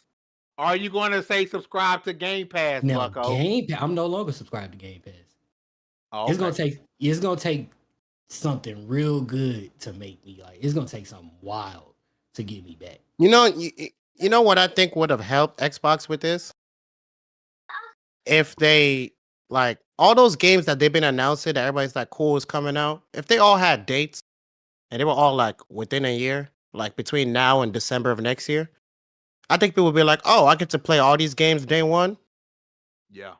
Are you going to say subscribe to Game Pass, Now Bucko? Game Pass, I'm no longer subscribed to Game Pass. Oh, It's gonna take something real good to make me like. It's gonna take something wild to get me back. You know what I think would have helped Xbox with this? If they like all those games that they've been announcing that everybody's like cool is coming out, if they all had dates and they were all like within a year, like between now and December of next year, I think people would be like, oh, I get to play all these games day one. Yeah.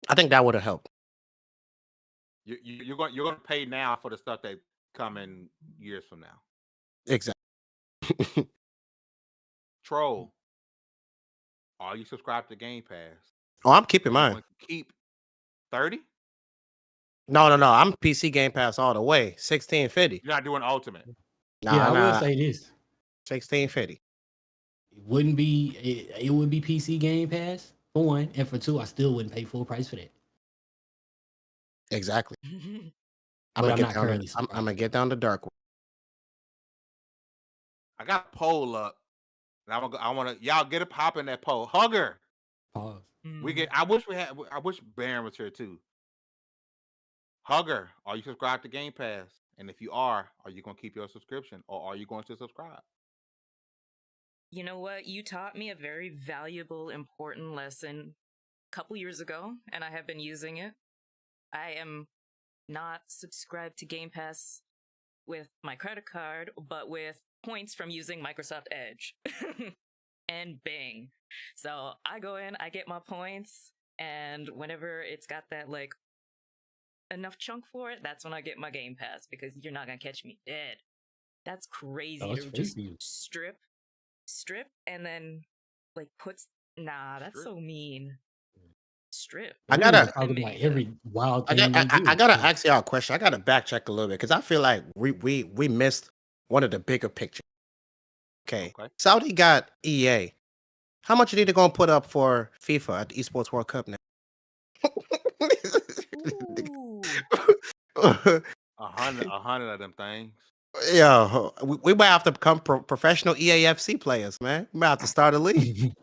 I think that would have helped. You're going to pay now for the stuff that come in years from now. Exactly. Troll. Are you subscribed to Game Pass? Oh, I'm keeping mine. Keep 30? No. I'm PC Game Pass all the way. 1650. You're not doing Ultimate. I will say this. 1650. It wouldn't be it would be PC Game Pass for one, and for two, I still wouldn't pay full price for that. Exactly. But I'm not currently I'm gonna get down the dark one. I got a poll up. And I want to y'all get a pop in that poll. Hugger. Pause. I wish Baron was here too. Hugger, are you subscribed to Game Pass? And if you are you going to keep your subscription or are you going to subscribe? You know what? You taught me a very valuable, important lesson a couple years ago, and I have been using it. I am not subscribed to Game Pass with my credit card, but with points from using Microsoft Edge and Bing. So I go in, I get my points, and whenever it's got that like enough chunk for it, that's when I get my Game Pass, because you're not gonna catch me dead. That's crazy to just strip and then like puts that's so mean. Strip. I gotta like every wild thing. I gotta ask y'all a question. I gotta backtrack a little bit because I feel like we missed one of the bigger pictures. Okay. Saudi got EA. How much are they gonna put up for FIFA at the Esports World Cup now? 100 of them things. Yeah, we might have to become professional EAFC players, man. We might have to start a league.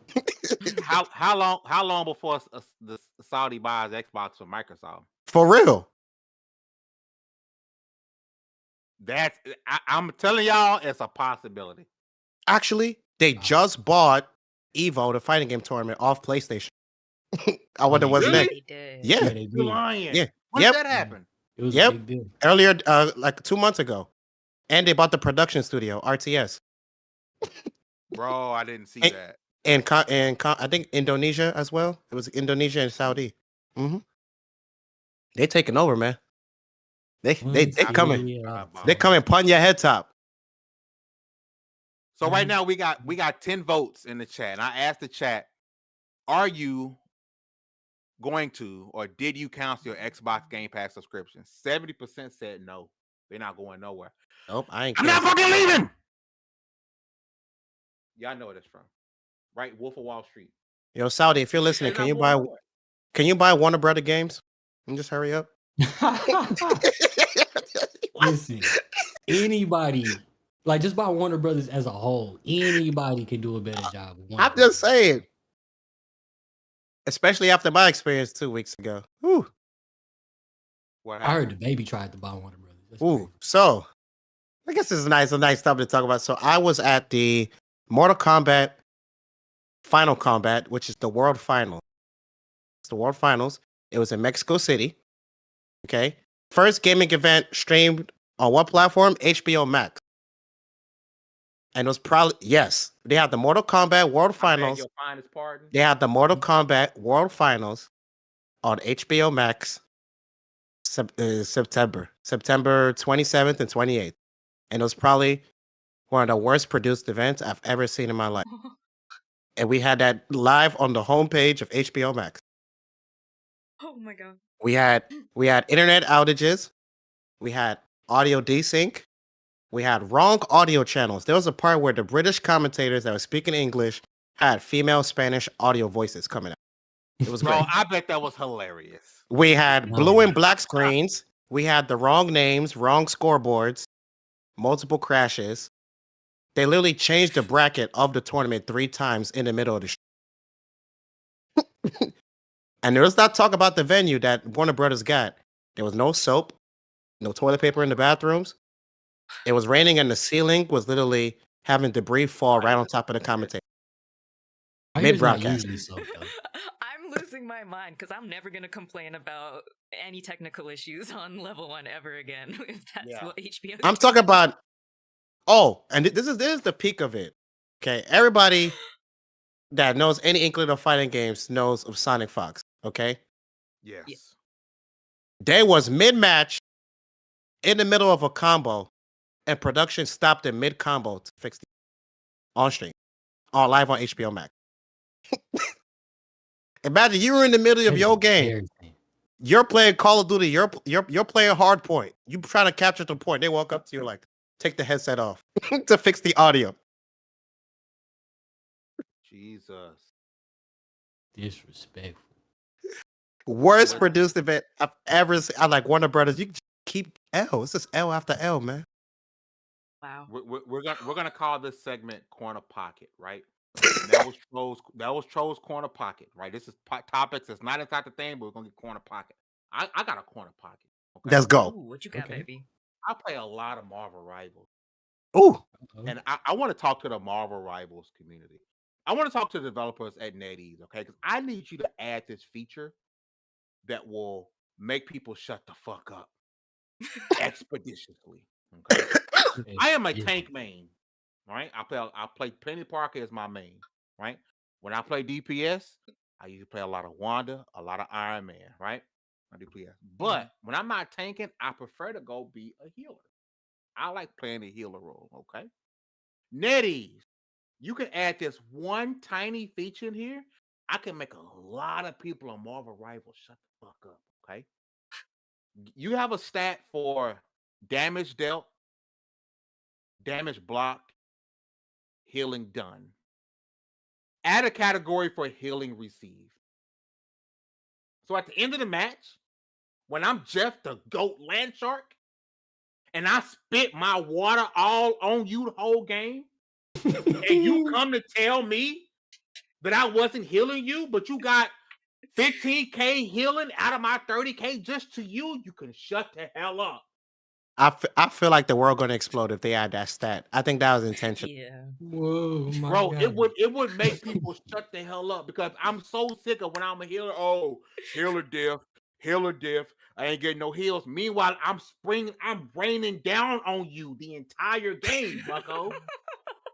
How long before the Saudi buys Xbox from Microsoft? For real? I'm telling y'all, it's a possibility. Actually, they just bought Evo, the fighting game tournament, off PlayStation. I wonder what's next. Yeah, you're lying. Yeah, when did that happen? It was a big deal. Earlier, like 2 months ago, and they bought the production studio, RTS. Bro, I didn't see that. And I think Indonesia as well. It was Indonesia and Saudi. Mm-hmm. They taking over, man. They coming. They coming upon your head top. So right now we got 10 votes in the chat. And I asked the chat, are you going to or did you cancel your Xbox Game Pass subscription? 70% said no. They're not going nowhere. Nope, I'm not fucking leaving. Y'all know where that's from. Right? Wolf of Wall Street. Yo, Saudi, if you're listening, can you buy Warner Brother games? And just hurry up. Listen, anybody, like just buy Warner Brothers as a whole, anybody can do a better job. I'm just saying. Especially after my experience 2 weeks ago. Whew. I heard the baby tried to buy Warner Brothers. Ooh, so I guess this is a nice topic to talk about. So I was at the Mortal Kombat Final Combat, which is the World Final. It's the World Finals. It was in Mexico City. Okay. First gaming event streamed on what platform? HBO Max. And it was probably, yes, they had the Mortal Kombat World Finals. They had the Mortal Kombat World Finals on HBO Max September 27th and 28th. And it was probably one of the worst produced events I've ever seen in my life. And we had that live on the homepage of HBO Max. Oh my God. We had internet outages. We had audio desync. We had wrong audio channels. There was a part where the British commentators that were speaking English had female Spanish audio voices coming out. It was great. I bet that was hilarious. We had blue and black screens. We had the wrong names, wrong scoreboards, multiple crashes. They literally changed the bracket of the tournament 3 times in the middle of the And there was not talk about the venue that Warner Brothers got. There was no soap, no toilet paper in the bathrooms. It was raining and the ceiling was literally having debris fall right on top of the commentator. I hear it's not Mid-broadcast. usually so, though. I'm losing my mind because I'm never gonna complain about any technical issues on level 1 ever again. If that's Yeah. what HBO. I'm talking about. Oh, and this is the peak of it. Okay, everybody that knows any inkling of fighting games knows of Sonic Fox. Okay, Yes. they was mid-match in the middle of a combo, and production stopped in mid-combo to fix it on stream, on live on HBO Max. Imagine you were in the middle of That your is game. embarrassing. You're playing Call of Duty. You're playing hard point. You trying to capture the point. They walk up to you like, take the headset off to fix the audio. Jesus. Disrespectful. Worst What- produced event I've ever seen. I like Warner Brothers. You just keep L. It's just L after L, man. Wow. We're gonna call this segment Corner Pocket, right? And that was Troll's Corner Pocket, right? This is topics that's not inside the thing, but we're gonna get Corner Pocket. I got a Corner Pocket. Okay? Let's go. Ooh, what you got, Okay. baby? I play a lot of Marvel Rivals, Ooh, Uh-oh. and I want to talk to the Marvel Rivals community. I want to talk to the developers at NetEase, okay? Because I need you to add this feature that will make people shut the fuck up expeditiously. Okay. I am a Yeah. tank main, right? I play Penny Parker as my main, right? When I play DPS, I usually play a lot of Wanda, a lot of Iron Man, right? On DPS. But when I'm not tanking, I prefer to go be a healer. I like playing the healer role, okay? NetEase, you can add this one tiny feature in here. I can make a lot of people on Marvel Rivals shut the fuck up, okay? You have a stat for damage dealt, damage blocked, healing done. Add a category for healing received. So at the end of the match, when I'm Jeff the GOAT Land Shark, and I spit my water all on you the whole game, and you come to tell me that I wasn't healing you, but you got 15K healing out of my 30K just to you, you can shut the hell up. I feel like the world gonna explode if they add that stat. I think that was intentional. Yeah. Whoa, my Bro, God. it would make people shut the hell up because I'm so sick of when I'm a healer. Oh, healer diff. I ain't getting no heals. Meanwhile, I'm raining down on you the entire game, bucko.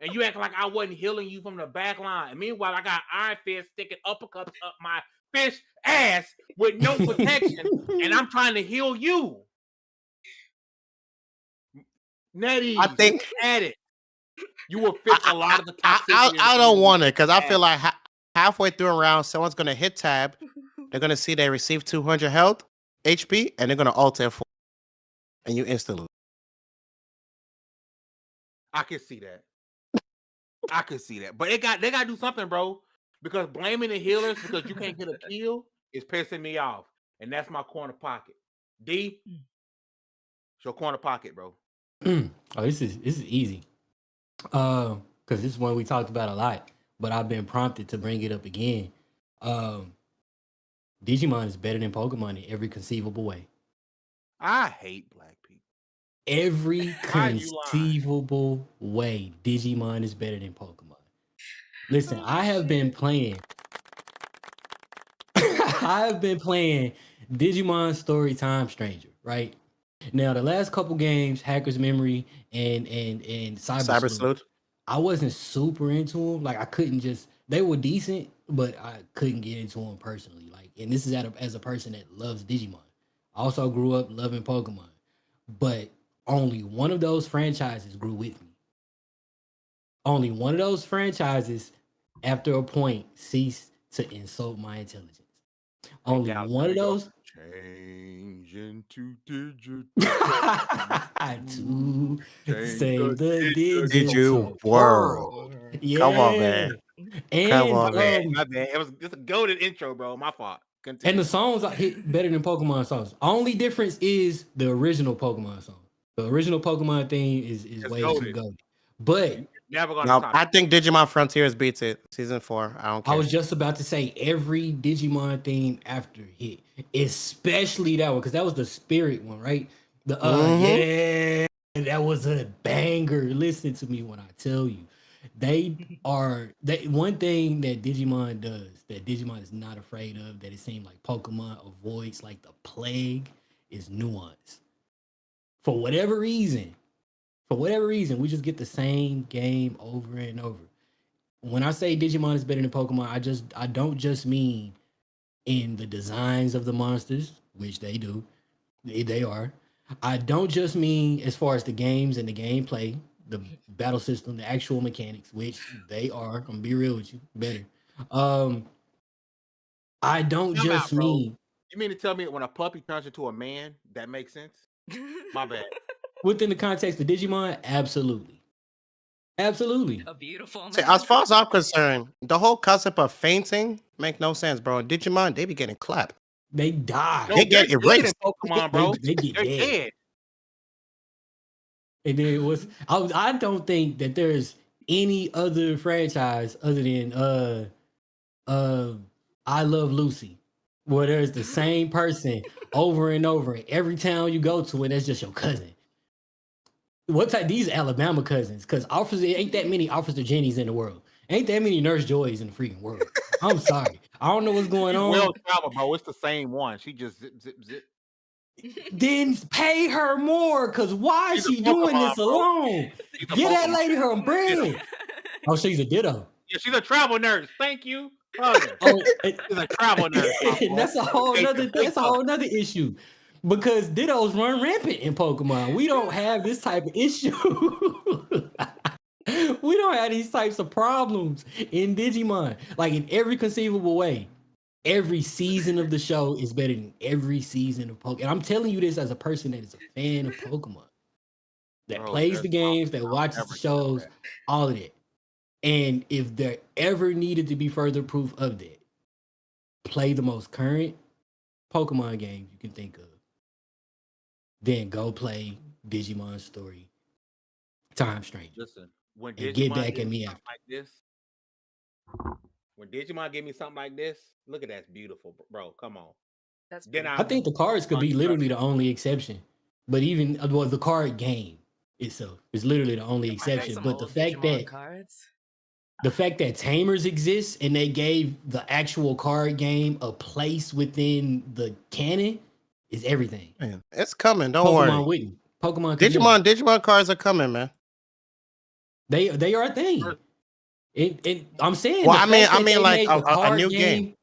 And you acting like I wasn't healing you from the back line. And meanwhile, I got Iron Fist sticking uppercuts up my fish ass with no protection, and I'm trying to heal you. NetEase, I think add it. You will fix a lot of the I toxicity. I don't want it because I Yeah. feel like halfway through a round, someone's gonna hit tab. They're gonna see they receive 200 health HP, and they're gonna alter for, and you instantly. I can see that. I can see that. But they got to do something, bro. Because blaming the healers because you can't get a kill is pissing me off. And that's my corner pocket. D, it's your corner pocket, bro. Oh, this is easy. Because this is one we talked about a lot, but I've been prompted to bring it up again. Digimon is better than Pokemon in every conceivable way. I hate black people. Every Why are you lying? conceivable way, Digimon is better than Pokemon. Listen, I have been playing. I have been playing Digimon Storytime Stranger, right? Now, the last couple games, Hacker's Memory and Cyber Cyber Sleuth, Sleuth. I wasn't super into them. Like I couldn't just. They were decent, but I couldn't get into them personally. Like, and this is as a person that loves Digimon. I also grew up loving Pokemon, but only one of those franchises grew with me. Only one of those franchises, after a point, ceased to insult my intelligence. Only Dallas, one there of you go. those. Change into digital. To Change save the Did digital you world? Yeah. Come on, man. And Come on, man. My bad. It was just a goaded intro, bro. My fault. Continue. And the songs are hit better than Pokemon songs. Only difference is the original Pokemon song. The original Pokemon theme is It's way too goated. goated. But Never gonna No, top I it. think Digimon Frontiers beats it. Season 4. I don't I care. was just about to say every Digimon theme after hit, especially that one, because that was the spirit one, right? The Mhm. yeah, that was a banger. Listen to me when I tell you. They one thing that Digimon does that Digimon is not afraid of, that it seems like Pokemon avoids like the plague, is nuance. For whatever reason, we just get the same game over and over. When I say Digimon is better than Pokemon, I don't just mean in the designs of the monsters, which they do. They are. I don't just mean as far as the games and the gameplay, the battle system, the actual mechanics, which they are. I'm gonna be real with you, better. Um, I don't Time out, just bro. mean You mean to tell me when a puppy turns into a man, that makes sense? My bad. within the context of Digimon, absolutely. Absolutely. A beautiful See, man. as far as I'm concerned, the whole concept of fainting make no sense, bro. In Digimon, they be getting clapped. They die. No, They they're get dead in erased. Pokemon, bro. They get They're dead. dead. And then it was I don't think that there's any other franchise other than I Love Lucy, where there's the same person over and over. And every town you go to, and that's just your cousin. What type? These Alabama cousins? Because Officer ain't that many Officer Jennies in the world. Ain't that many Nurse Joys in the freaking world. I'm sorry, I don't know what's going She's on. well traveled, bro. It's the same one. She just zip, zip, zip. Then pay her more, cause why is She's a she doing Pokemon, this bro. alone? She's a Get that Pokemon. lady her bread. Oh, she's a ditto. Yeah, she's a travel nurse. Thank you. Hug her. Oh, She's a travel nurse. my boy. that's a whole Take nother the big that's a whole nother issue. Because dittos run rampant in Pokemon. We don't have this type of issue. We don't have these types of problems in Digimon. Like in every conceivable way. Every season of the show is better than every season of Pokemon. And I'm telling you this as a person that is a fan of Pokemon. That Bro, plays there's the games, that I'll watches never the get shows, that. all of that. And if there ever needed to be further proof of that, play the most current Pokemon game you can think of. Then go play Digimon Story Time Stranger. Listen, when And get Digimon back give at me me something like this, when Digimon give me something like this, look at that's beautiful, bro. Come on. That's Then I think the cards could be literally the only exception. But even well, the card game itself is literally the only I got exception. some But the old fact Digimon that cards. Tamers exist and they gave the actual card game a place within the canon is everything. Man, it's coming. Don't Pokemon worry. wouldn't. Pokemon could never. Digimon cards are coming, man. They are a thing. I'm saying Well, the I fact that mean, they like made the a card new game.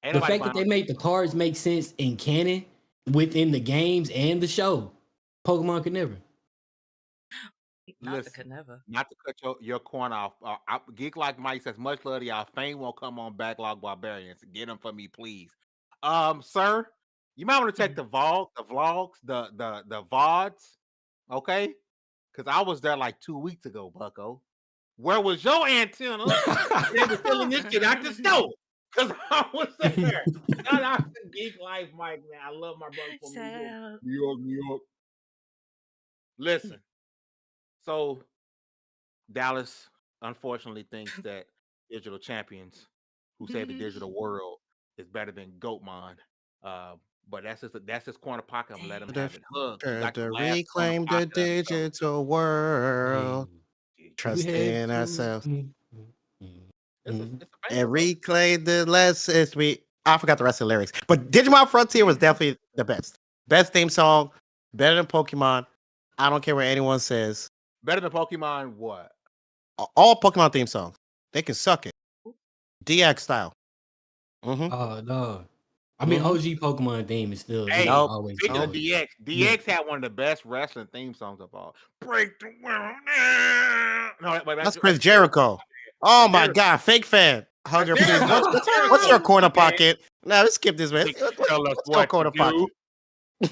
ain't the nobody fact that buying they made the cards make sense in canon within the games and the show, Pokemon could never. Not Listen, the could never. not to cut your corn off. Geek Like Mike says, much love to y'all. Fame won't come on Backlog Barbarians. Get them for me, please. Sir, you might want to check the vlogs, the VODs, okay? Because I was there like 2 weeks ago, Bucko. Where was your antenna? They were selling this shit out the store. Because I was there. Shout out to Geek Life, Mike, man. I love my brother from New York, New York. Listen. So Dallas unfortunately thinks that digital champions who save the digital world is better than Goatmon. But that's his corner pocket. I'm gonna let him have it. Hug. You got your To last corner reclaim the pocket of the show. digital world. We Trust had in to- ourselves. It's a And banger, bro. reclaim the lessons I forgot the rest of the lyrics. But Digimon Frontier was definitely the best. Best theme song, better than Pokemon. I don't care what anyone says. Better than Pokemon. What? All Pokemon theme songs. They can suck it. DX style. Mm-hmm. Oh no. I mean, OG Pokemon theme is still Hey, Nope. always. speaking of always. DX, DX had one of the best wrestling theme songs of all. Break the world. No, wait, That's Chris Jericho. Oh my God, fake fan. Hugger, please. What's your corner pocket? No, let's skip this, man. Tell us What's what your corner to pocket? do.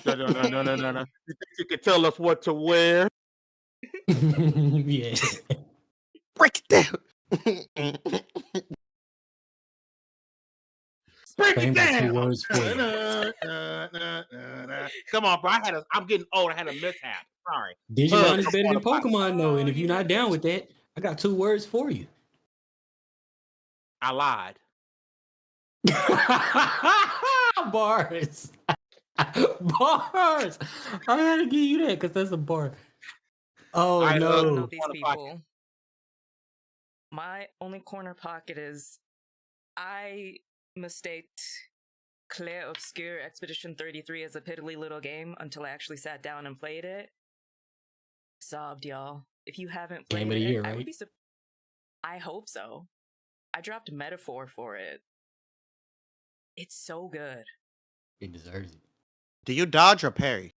No. You think you can tell us what to wear? Yeah. Break it down. Break Fame it got 2 down. words for you. Come on, bro. I'm getting old. I had a mishap. Sorry. Digimon is Come better on, than Pokemon, though. And if you you're not did down it. with that, I got 2 words for you. I lied. Bars. Bars. I gotta give you that because that's a bar. Oh I I love don't know no. these corner pocket. people. My only corner pocket is I mistaked Clair Obscure Expedition 33 as a piddly little game until I actually sat down and played it. Sobbed, y'all. If you haven't played Game of the it, year, I right? would be I hope so. I dropped Metaphor for it. It's so good. It deserves it. Do you dodge or parry?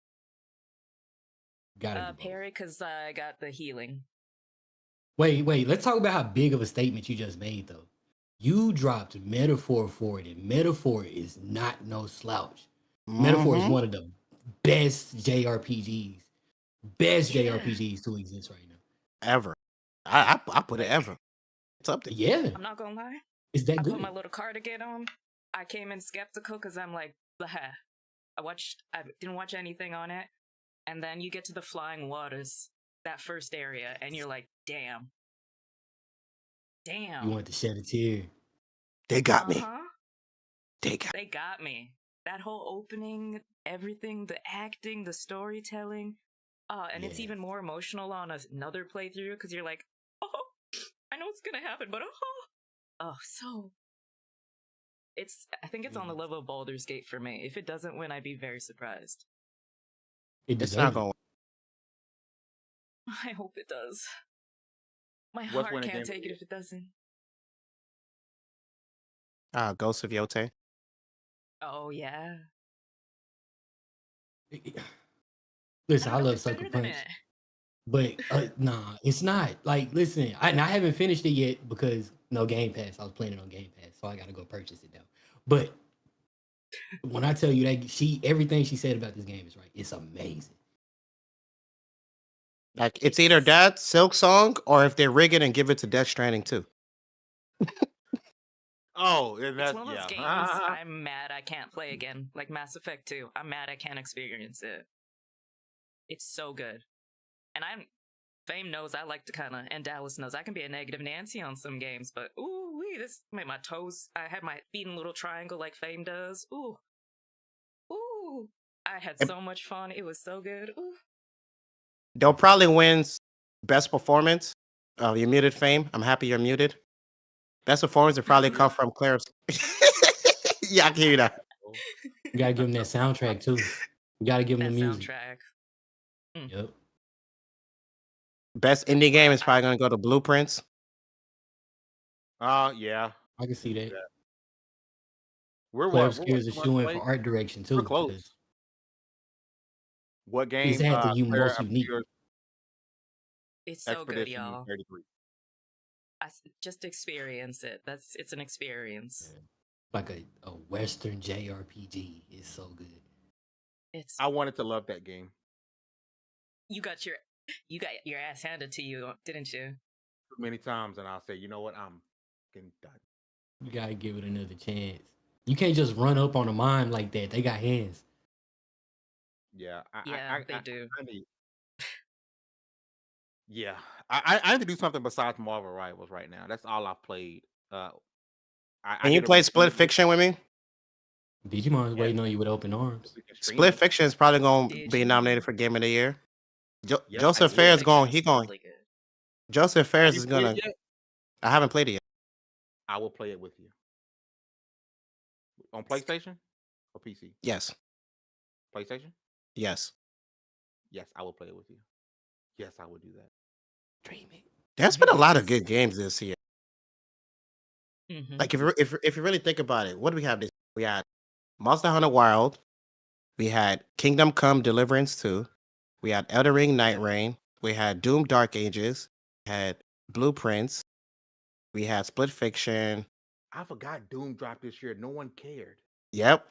Gotta do both. Parry, because I got the healing. Wait. Let's talk about how big of a statement you just made, though. You dropped Metaphor for it, and Metaphor is not no slouch. Metaphor is Mhm. one of the best JRPGs Yeah. to exist right now. Ever. I put it Like- ever. It's up there. Yeah, I'm not gonna lie. is that I good? put my little cardigan on. I came in skeptical because I'm like, blah. I didn't watch anything on it. And then you get to the flying waters, that first area, and you're like, damn. You want to shed a tear. They got me. Uh-huh. They got me. That whole opening, everything, the acting, the storytelling. And it's Yeah. even more emotional on another playthrough because you're like, oh, I know what's gonna happen, but so. I think it's on the level of Baldur's Gate for me. If it doesn't win, I'd be very surprised. It It's not deserves going. I hope it does. My What's heart winning can't game take for it if it doesn't. Ghost of Yote. Oh yeah. it. Listen, I don't know, love it's Sucker better than Punch, it. but nah, it's not. Like, listen, I haven't finished it yet because no Game Pass. I was playing it on Game Pass, so I got to go purchase it now. But when I tell you that everything she said about this game is right, it's amazing. Like it's either that Silk Song or if they rig it and give it to Death Stranding too. Oh, It's that's one of those games I'm mad I can't play again. Like Mass Effect 2. I'm mad I can't experience it. It's so good. And Fame knows I like to and Dallas knows I can be a negative Nancy on some games, but this made my toes. I had my feet in a little triangle like Fame does. Ooh. I had so much fun. It was so good. Ooh. They'll probably win best performance. You're muted, Fame. I'm happy you're muted. Best performance would probably come from Claire's. Yeah, I can hear you that. You gotta give them that soundtrack too. You gotta give them That the music. soundtrack. Yep. Best indie game is probably gonna go to Blueprints. yeah. I can see that. We're Claire what? Obscure is a shoe in for art direction too. We're close. because What game? It's after you Claire most unique. Obscure's It's so good, Expedition y'all. 33. Just experience it. It's an experience. Like a Western JRPG. It's so good. I wanted to love that game. You got your ass handed to you, didn't you? Many times, and I'll say, you know what? I'm fucking done. You gotta give it another chance. You can't just run up on a mime like that. They got hands. Yeah, They do. Yeah, I need to do something besides Marvel Rivals right now. That's all I've played. Can you play Split Fiction with me? Digimon's waiting on you with open arms. Split Fiction is probably going to be nominated for Game of the Year. Joseph Fares going. Joseph Fares is going to. I haven't played it yet. I will play it with you. On PlayStation or PC? Yes. PlayStation? Yes. Yes, I will play it with you. Yes, I will do that. Dreaming. There's been a lot of good games this year. Mm-hmm. Like if you really think about it, what do we have this? We had Monster Hunter Wild. We had Kingdom Come Deliverance 2. We had Elden Ring Night Reign. We had Doom Dark Ages. We had Blueprints. We had Split Fiction. I forgot Doom dropped this year. No one cared. Yep.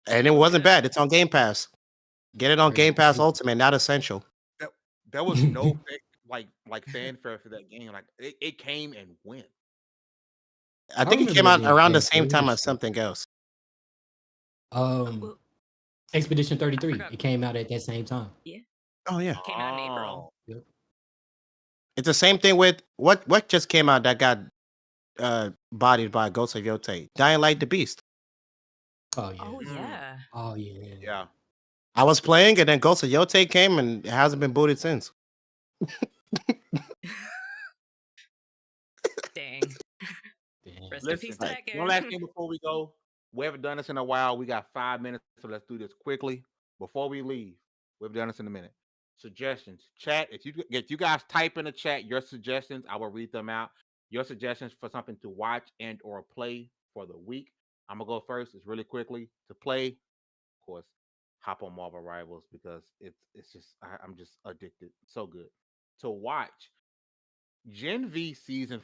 And it wasn't bad. It's on Game Pass. Get it on Game Pass Ultimate, not Essential. There was no like fanfare for that game. Like it came and went. I think it came out around the same time as something else. Well, Expedition 33. forgot. It came out at that same time. Oh yeah. Came out in April. Yep. It's the same thing with what just came out that got bodied by Ghost of Yote. Dying Light the Beast. Oh yeah. Oh yeah. Oh yeah. Yeah. I was playing and then Ghost of Yote came and it hasn't been booted since. Dang. Damn. Rest in peace, Listen, Tacker. one last thing before we go. We haven't done this in a while. We got 5 minutes, so let's do this quickly before we leave. We've done this in a minute. Suggestions, chat. If you guys type in the chat your suggestions, I will read them out. Your suggestions for something to watch and or play for the week. I'm gonna go first. It's really quickly to play. Of course, hop on Marvel Rivals because it's just I'm just addicted. So good to watch. Gen V season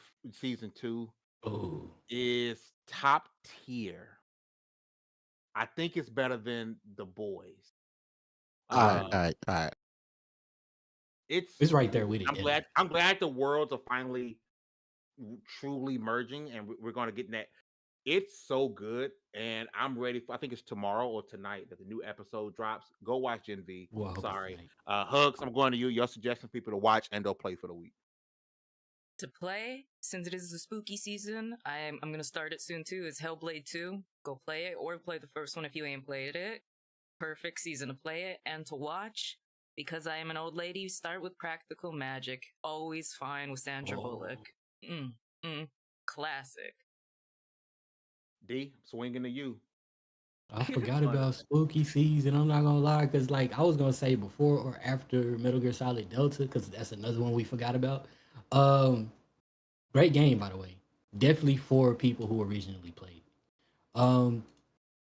2 Oh. is top tier. I think it's better than The Boys. All right, Uh, all right, all right. It's right there with it. I'm glad the worlds are finally truly merging, and we're going to get in that. It's so good, and I'm ready for. I think it's tomorrow or tonight that the new episode drops. Go watch Gen V. Well, I hope it's Sorry, tonight. Hugs. I'm going to you. Your suggestions, people to watch and or play for the week. To play, since it is the spooky season, I'm gonna start it soon too. It's Hellblade 2. Go play it, or play the first one if you ain't played it. Perfect season to play it and to watch. Because I am an old lady, start with Practical Magic. Always fine with Sandra Bullock. Classic. D, swinging to you. I forgot about spooky season. I'm not gonna lie, because like I was gonna say before or after Metal Gear Solid Delta, because that's another one we forgot about. Great game, by the way. Definitely for people who originally played.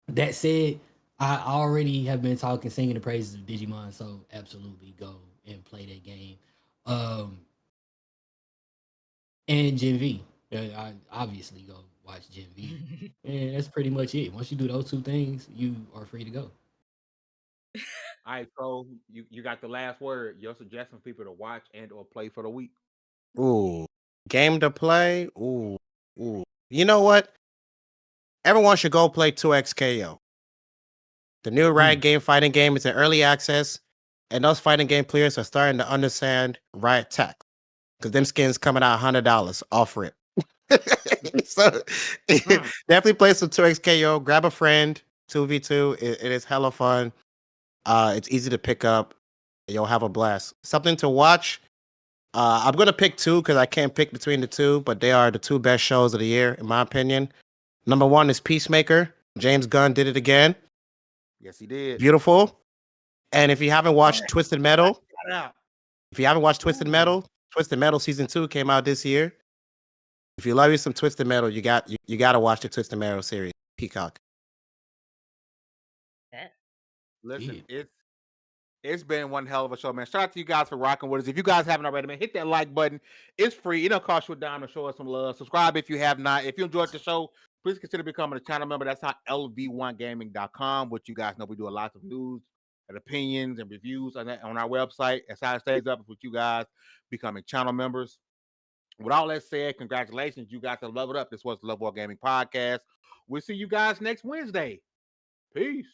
That said, I already have been singing the praises of Digimon, so absolutely go and play that game. And Gen V. I obviously go watch Gen V. And that's pretty much it. Once you do those two things, you are free to go. All right, so you got the last word. Your suggestions, people to watch and or play for the week. Ooh, game to play. Ooh. You know what? Everyone should go play 2XKO. The new Riot game fighting game is in early access, and those fighting game players are starting to understand Riot tech because them skins coming out $100 off rip. So definitely play some 2XKO. Grab a friend. 2v2. It is hella fun. It's easy to pick up. You'll have a blast. Something to watch. I'm gonna pick two because I can't pick between the two, but they are the two best shows of the year, in my opinion. Number one is Peacemaker. James Gunn did it again. Yes, he did. Beautiful. And if you haven't watched Twisted Metal, Twisted Metal season 2 came out this year. If you love you some Twisted Metal, you got to watch the Twisted Metal series, Peacock. Listen, it's been one hell of a show, man. Shout out to you guys for rocking with us. If you guys haven't already, man, hit that like button. It's free. It don't cost you a dime to show us some love. Subscribe if you have not. If you enjoyed the show, please consider becoming a channel member. That's how Lv1gaming.com, which you guys know we do a lot of news and opinions and reviews on our website. That's how it stays up with you guys becoming channel members. With all that said, congratulations. You guys have leveled up. This was the Love War Gaming Podcast. We'll see you guys next Wednesday. Peace.